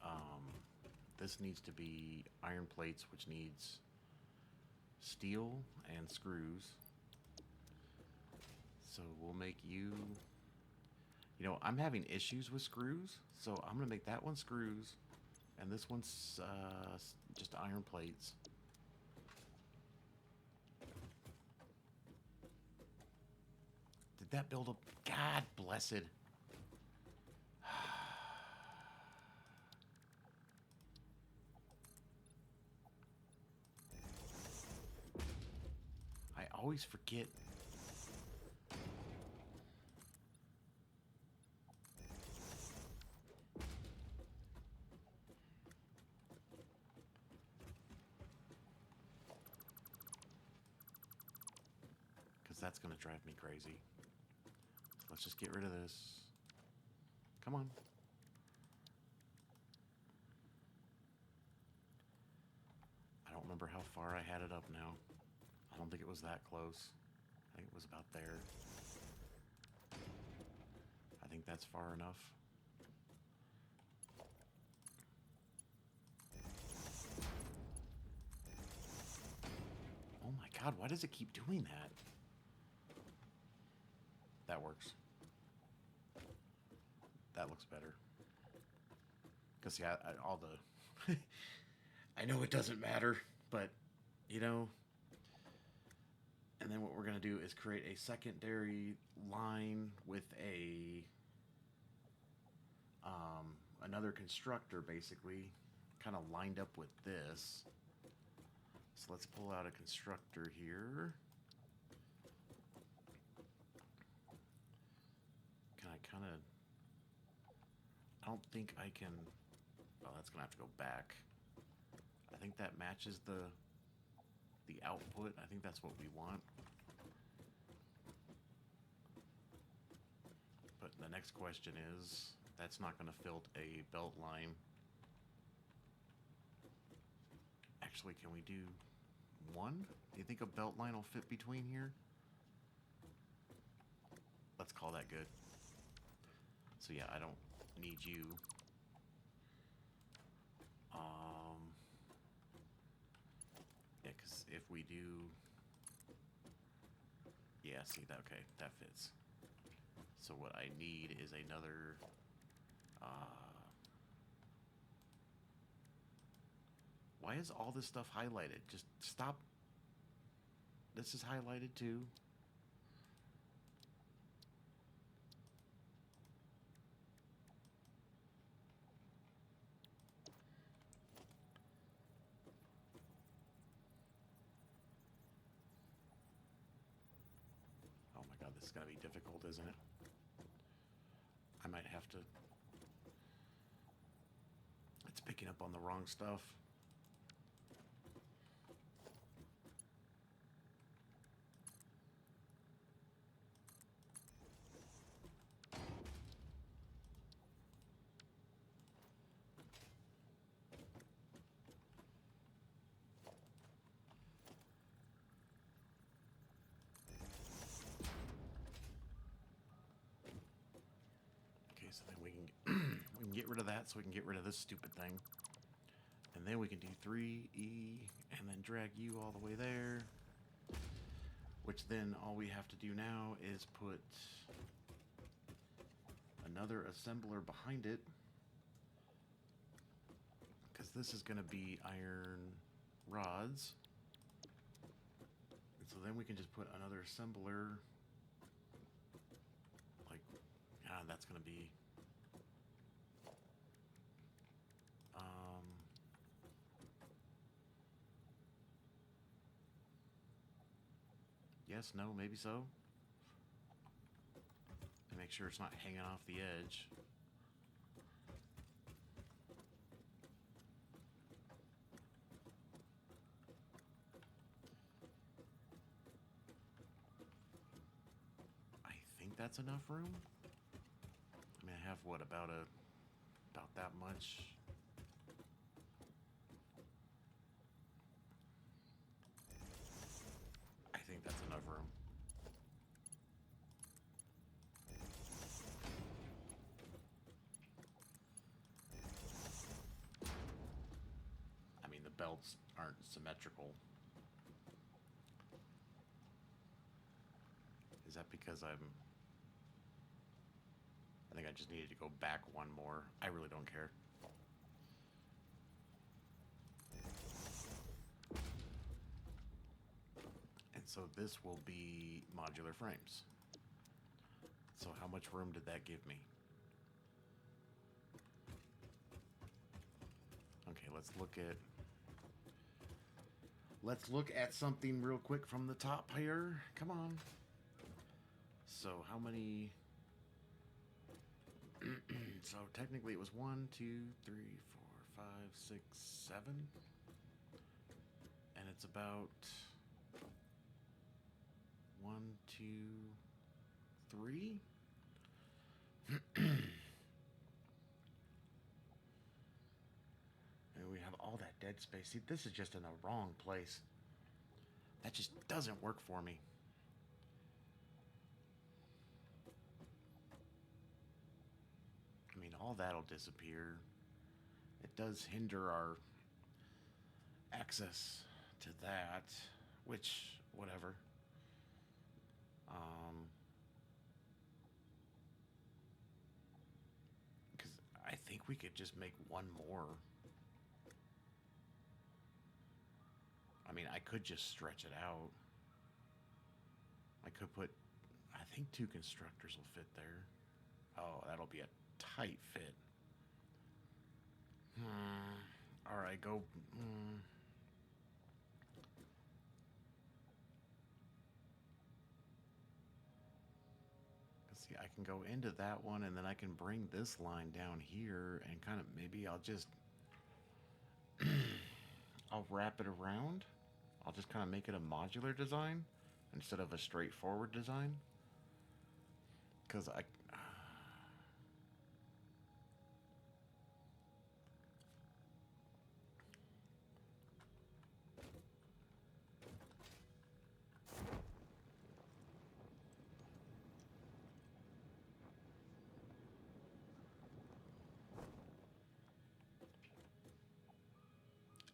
this needs to be iron plates, which needs steel and screws. So we'll make you, I'm having issues with screws, so I'm gonna make that one screws, and this one's just iron plates. Did that build up? God blessed. I always forget. Because that's going to drive me crazy. So let's just get rid of this. Come on. I don't remember how far I had it up now. I don't think it was that close. I think it was about there. I think that's far enough. Oh my god, why does it keep doing that? That works. That looks better. Because, see, all the... I know it doesn't matter, but, And then what we're going to do is create a secondary line with another constructor, basically, kind of lined up with this. So let's pull out a constructor here. Can I kind of... I don't think I can... Oh, that's going to have to go back. I think that matches the output. I think that's what we want. But the next question is, that's not going to fill a belt line. Actually, can we do one? Do you think a belt line will fit between here? Let's call that good. So yeah, I don't need you. Yeah, because if we do... Yeah, see, that, okay, that fits. So what I need is another... why is all this stuff highlighted? Just stop. This is highlighted too. Oh my god, this is going to be difficult, isn't it? I might have to... It's picking up on the wrong stuff. Okay, so then we can get rid of that, so we can get rid of this stupid thing. And then we can do 3E and then drag you all the way there. Which then all we have to do now is put another assembler behind it. Because this is going to be iron rods. And so then we can just put another assembler. Like, that's going to be... yes, no, maybe so. And make sure it's not hanging off the edge. I think that's enough room. I mean, I have what, about that much. I think that's enough room. I mean, the belts aren't symmetrical. Is that because I think I just needed to go back one more. I really don't care. And so this will be modular frames. So how much room did that give me? Okay, let's look at something real quick from the top here. Come on. So how many... So technically it was 1, 2, 3, 4, 5, 6, 7. And it's about 1, 2, 3. And we have all that dead space. See, this is just in the wrong place. That just doesn't work for me. I mean, all that'll disappear. It does hinder our access to that, which, whatever. Because I think we could just make one more. I mean, I could just stretch it out. I could put, I think 2 constructors will fit there. Oh, that'll be a tight fit. All right, go. See, I can go into that one, and then I can bring this line down here, and kind of maybe I'll wrap it around. I'll just kind of make it a modular design instead of a straightforward design. Because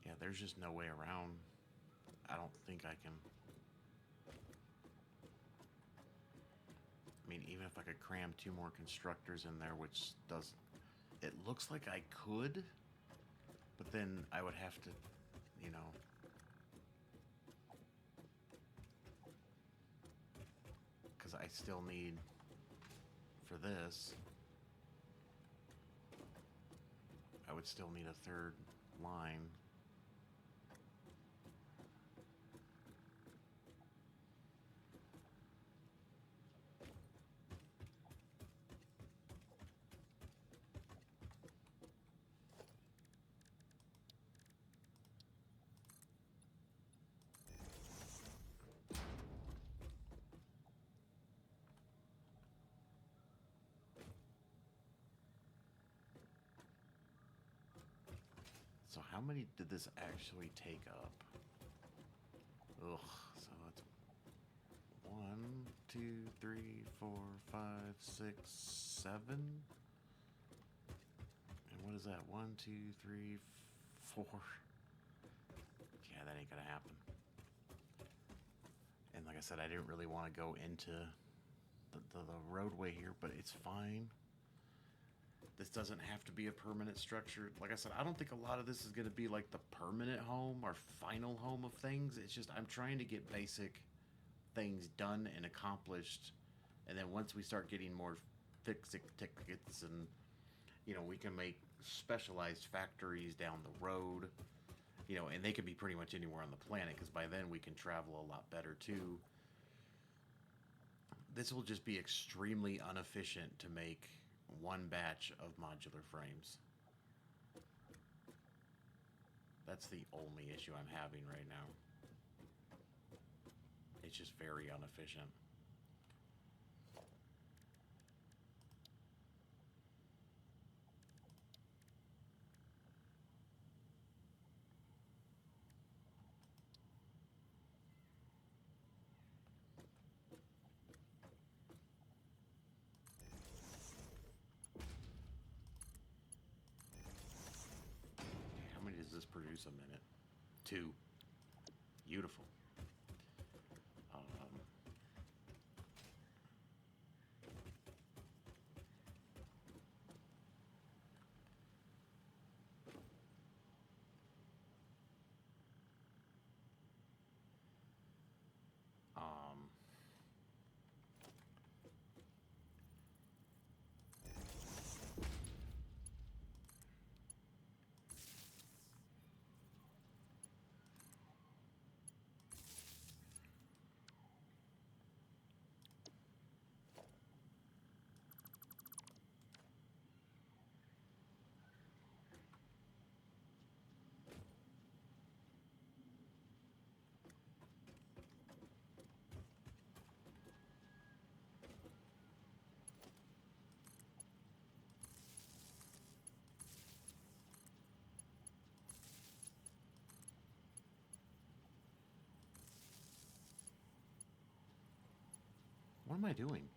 yeah, there's just no way around. I don't think I can. I mean, even if I could cram 2 more constructors in there, which does. It looks like I could, but then I would have to, you know. Because I still need. For this, I would still need a third line. So how many did this actually take up? Ugh, so that's 1, 2, 3, 4, 5, 6, 7. And what is that? 1, 2, 3, 4. Yeah, that ain't gonna happen. And like I said, I didn't really want to go into the roadway here, but it's fine. This doesn't have to be a permanent structure. Like I said, I don't think a lot of this is going to be like the permanent home or final home of things. It's just I'm trying to get basic things done and accomplished. And then once we start getting more fix tickets and, we can make specialized factories down the road, and they can be pretty much anywhere on the planet because by then we can travel a lot better too. This will just be extremely inefficient to make one batch of modular frames. That's the only issue I'm having right now. It's just very inefficient. How many does this produce a minute? 2. Beautiful. Um, what am I doing?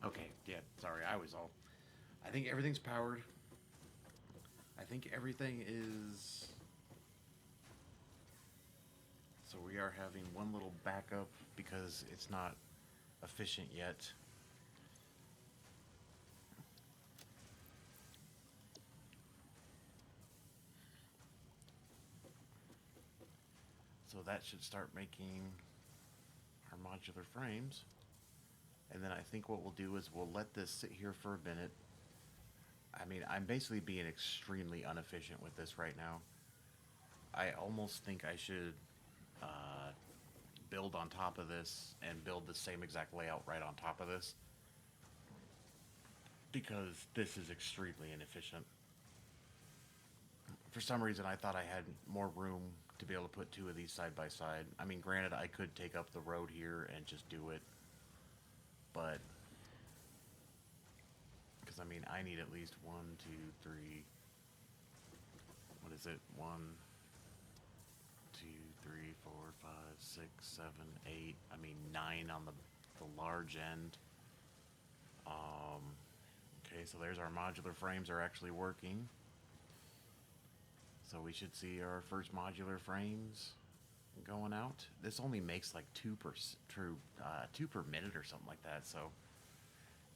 Okay, yeah, sorry, I was all. I think everything's powered. I think everything is. So we are having one little backup because it's not efficient yet. So that should start making our modular frames. And then I think what we'll do is we'll let this sit here for a minute. I mean, I'm basically being extremely inefficient with this right now. I almost think I should uh, build on top of this and build the same exact layout right on top of this because this is extremely inefficient. For some reason, I thought I had more room to be able to put two of these side by side. I mean, granted, I could take up the road here and just do it, but because I mean, I need at least one, two, three. What is it? One, two, three, four, five, six, seven, eight. I mean, nine on the large end. Um, okay, so there's our modular frames are actually working. So we should see our first modular frames going out. This only makes like two per minute or something like that. So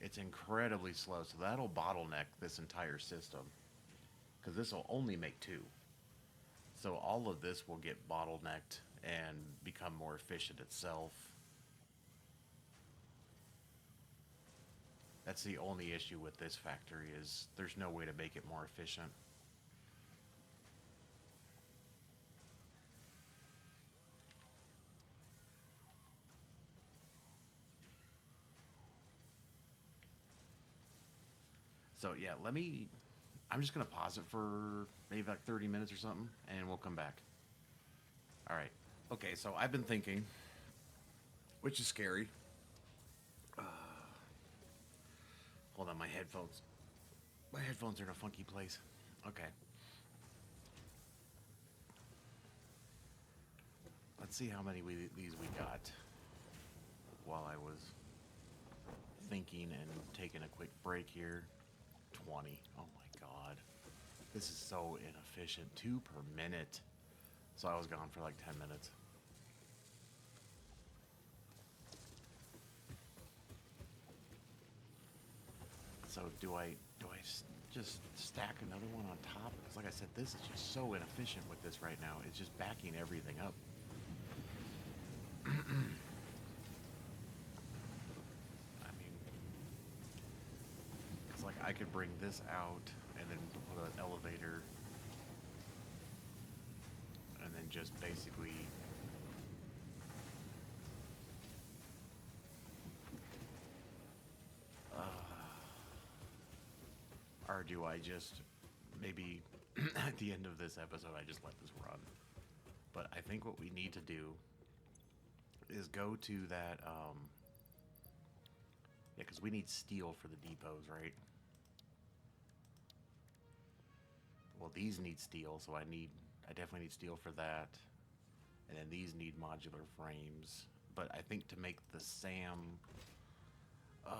it's incredibly slow. So that'll bottleneck this entire system because this will only make two. So all of this will get bottlenecked and become more efficient itself. That's the only issue with this factory is there's no way to make it more efficient. So yeah, I'm just gonna pause it for maybe like 30 minutes or something, and we'll come back. All right. Okay, so I've been thinking, which is scary. Uh, Hold on, my headphones. My headphones are in a funky place. Okay. Let's see how many these we got while I was thinking and taking a quick break here. 20. Oh my god. This is so inefficient. Two per minute. So I was gone for like 10 minutes. So do I just stack another one on top? Because like I said, this is just so inefficient with this right now. It's just backing everything up. I mean, it's like I could bring this out and then put an elevator and then just basically uh, or do I just maybe at the end of this episode I just let this run? But I think what we need to do is go to that yeah, because we need steel for the depots, right? Well, these need steel, so I definitely need steel for that. And then these need modular frames. But I think to make the SAM, oh,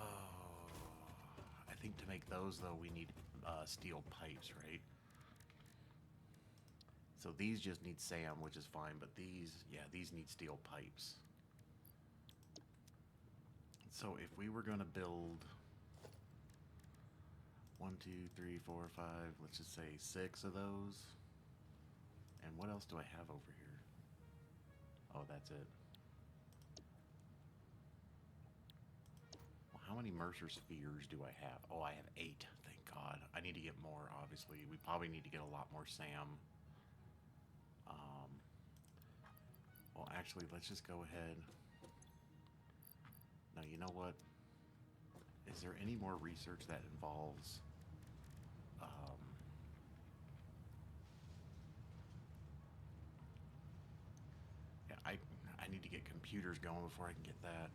I think to make those though we need steel pipes, right? So these just need SAM, which is fine, but these need steel pipes. So if we were gonna build one, two, three, four, five, let's just say six of those. And what else do I have over here? Oh, that's it. Well, how many Mercer spheres do I have? Oh, I have 8. Thank God. I need to get more, obviously. We probably need to get a lot more SAM. Um, well, actually, let's just go ahead. Now, you know what? Is there any more research that involves um, yeah, I need to get computers going before I can get that.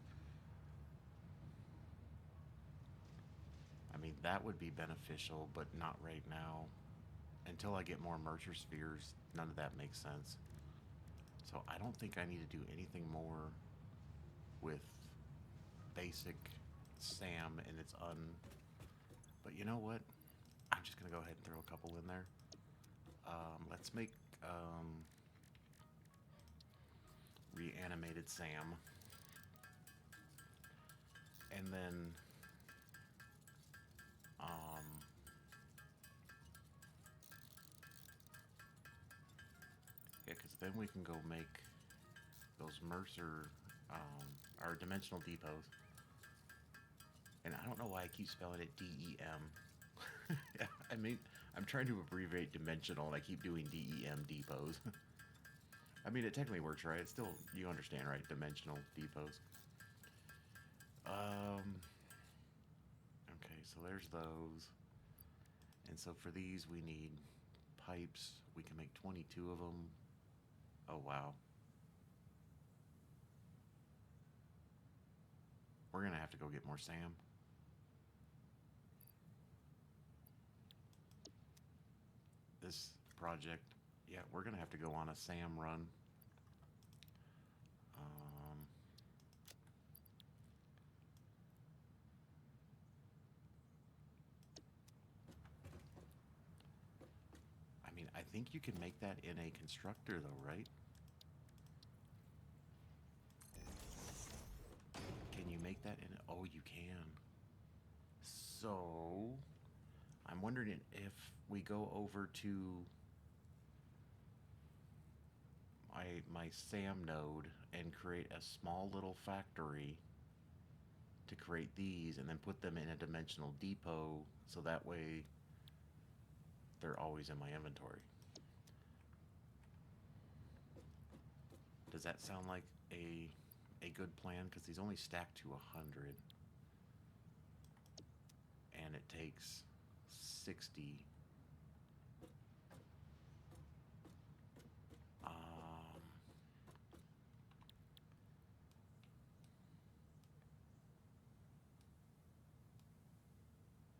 I mean, that would be beneficial, but not right now. Until I get more Mercer spheres, none of that makes sense. So I don't think I need to do anything more with basic SAM and it's But you know what? I'm just gonna go ahead and throw a couple in there. Let's make reanimated SAM, and then um, yeah, because then we can go make those Mercer our dimensional depots. And I don't know why I keep spelling it DEM. Yeah, I mean, I'm trying to abbreviate dimensional, and I keep doing DEM depots. I mean, it technically works, right? It's still, you understand, right? Dimensional depots. Okay, so there's those. And so for these, we need pipes. We can make 22 of them. Oh, wow. We're going to have to go get more SAM. This project, yeah, we're going to have to go on a SAM run. I mean, I think you can make that in a constructor, though, right? Can you make that in? Oh, you can. So, I'm wondering if we go over to my SAM node and create a small little factory to create these and then put them in a dimensional depot so that way they're always in my inventory. Does that sound like a good plan? Because these only stack to 100 and it takes 60.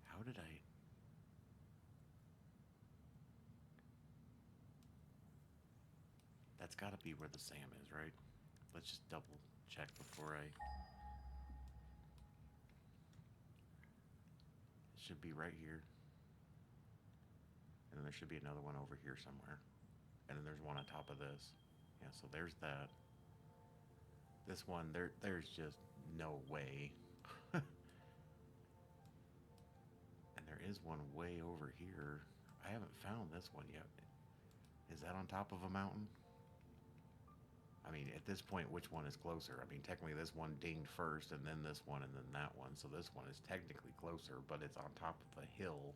How did I? That's got to be where the SAM is, right? Let's just double check before I... It should be right here. And then there should be another one over here somewhere. And then there's one on top of this. Yeah, so there's that. This one, there's just no way. And there is one way over here. I haven't found this one yet. Is that on top of a mountain? I mean, at this point, which one is closer? I mean, technically this one dinged first, and then this one, and then that one. So this one is technically closer, but it's on top of a hill.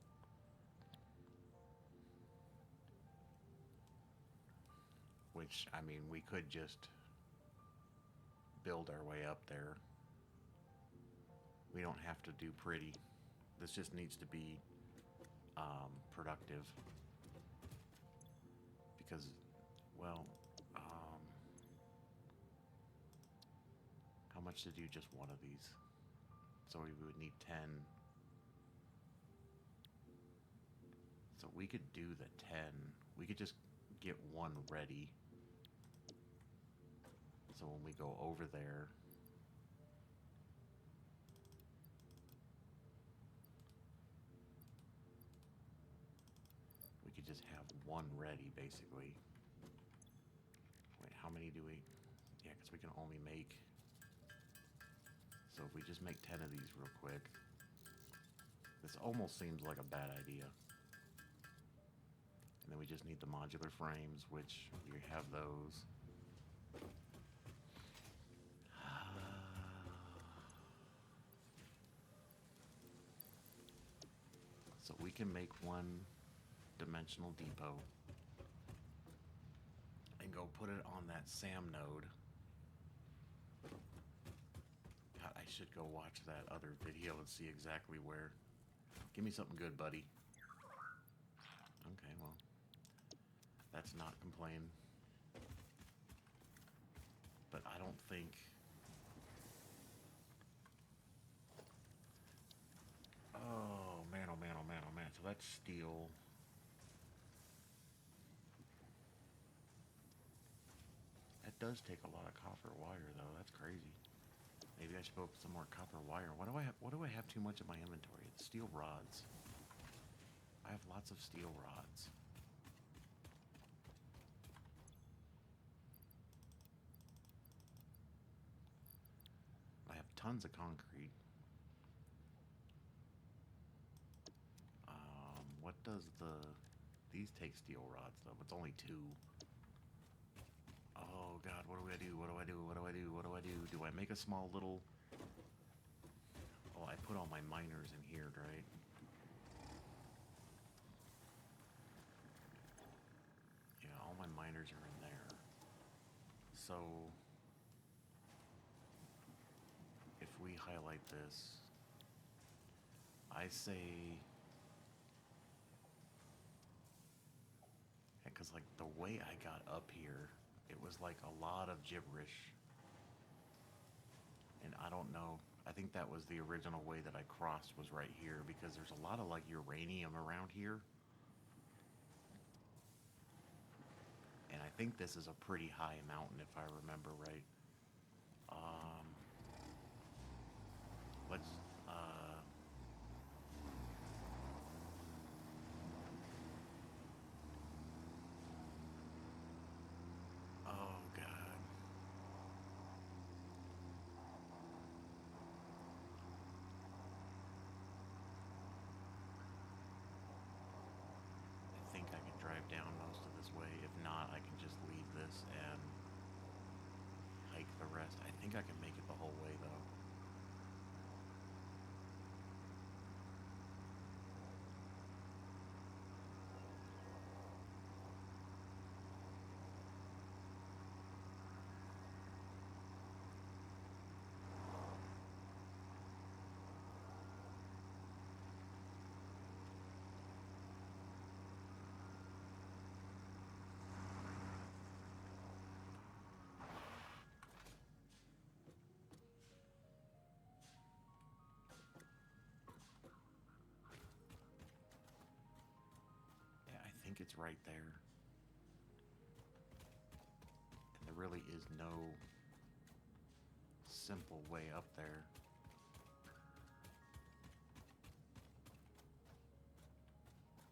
Which, I mean, we could just build our way up there. We don't have to do pretty. This just needs to be productive. Because, well, how much to do just one of these? So we would need 10. So we could do the 10. We could just get one ready. So when we go over there, we could just have one ready, basically. Wait, how many do we? Yeah, because we can only make... So if we just make 10 of these real quick, this almost seems like a bad idea. And then we just need the modular frames, which we have those. So we can make one dimensional depot and go put it on that SAM node. God, I should go watch that other video and see exactly where. Give me something good, buddy. Okay, well, that's not complain. But I don't think... Oh, man, oh, man, oh, man, oh, man. So that's steel. That does take a lot of copper wire, though. That's crazy. Maybe I should put some more copper wire. What do I have too much in my inventory? It's steel rods. I have lots of steel rods. I have tons of concrete. What does these take steel rods though? It's only 2. Oh God, what do I do? What do I do? What do I do? What do I do? Do I make a small little? Oh, I put all my miners in here, right? Yeah, all my miners are in there. So if we highlight this, I say, because like the way I got up here, it was like a lot of gibberish. And I don't know. I think that was the original way that I crossed was right here because there's a lot of like uranium around here. And I think this is a pretty high mountain if I remember right. Let's oh God. I think I can drive down most of this way. If not, I can just leave this and hike the rest. I think I can make it the whole way though. Yeah, I think it's right there. And there really is no simple way up there.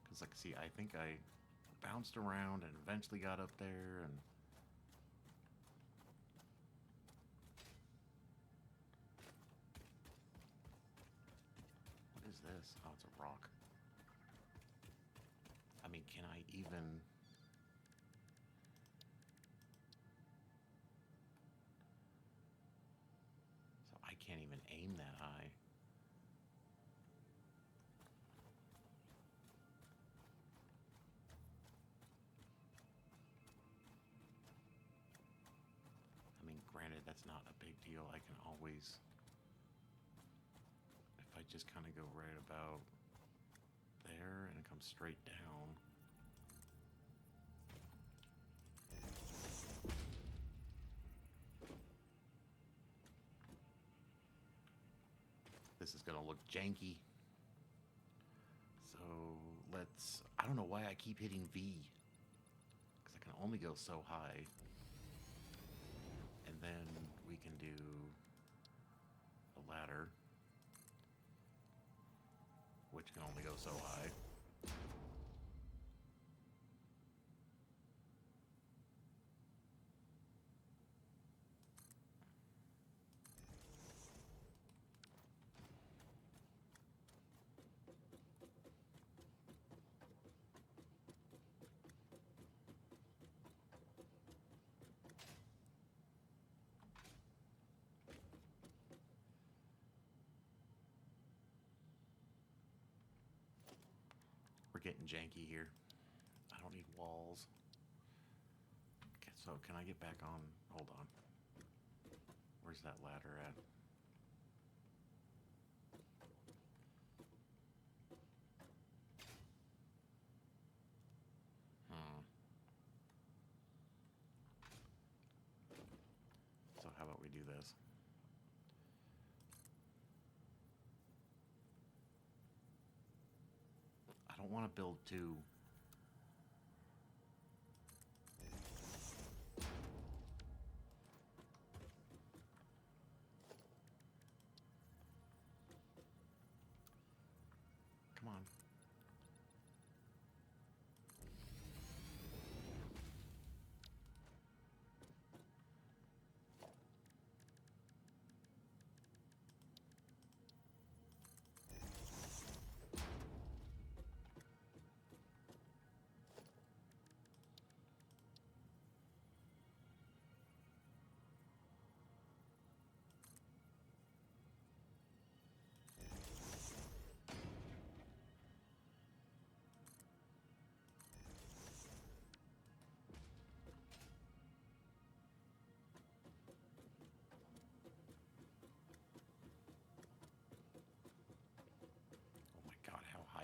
Because, like, see, I think I bounced around and eventually got up there, and what is this? Oh, it's a rock. I mean, can I even... So I can't even aim that high. I mean, granted, that's not a big deal. I can always... If I just kind of go right about there and come straight down... This is gonna look janky. So let's... I don't know why I keep hitting V. Because I can only go so high. And then we can do a ladder. Which can only go so high. We're getting janky here. I don't need walls. Okay, so can I get back on? Hold on. Where's that ladder at? So how about we do this? I don't want to build 2.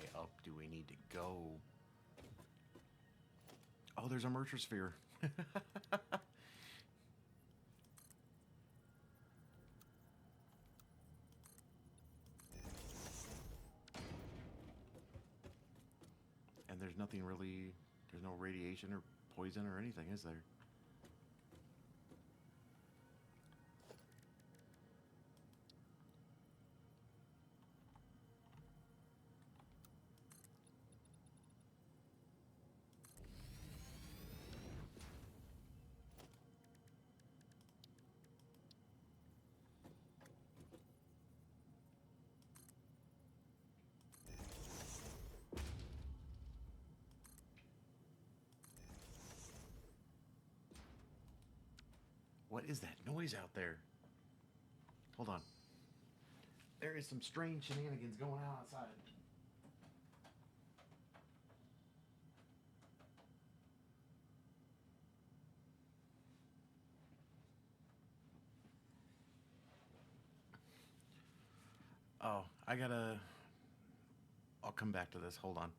high up do we need to go? Oh, there's a Mercer sphere. And there's nothing really, there's no radiation or poison or anything, is there? What is that noise out there? Hold on. There is some strange shenanigans going on outside. Oh, I gotta... I'll come back to this. Hold on.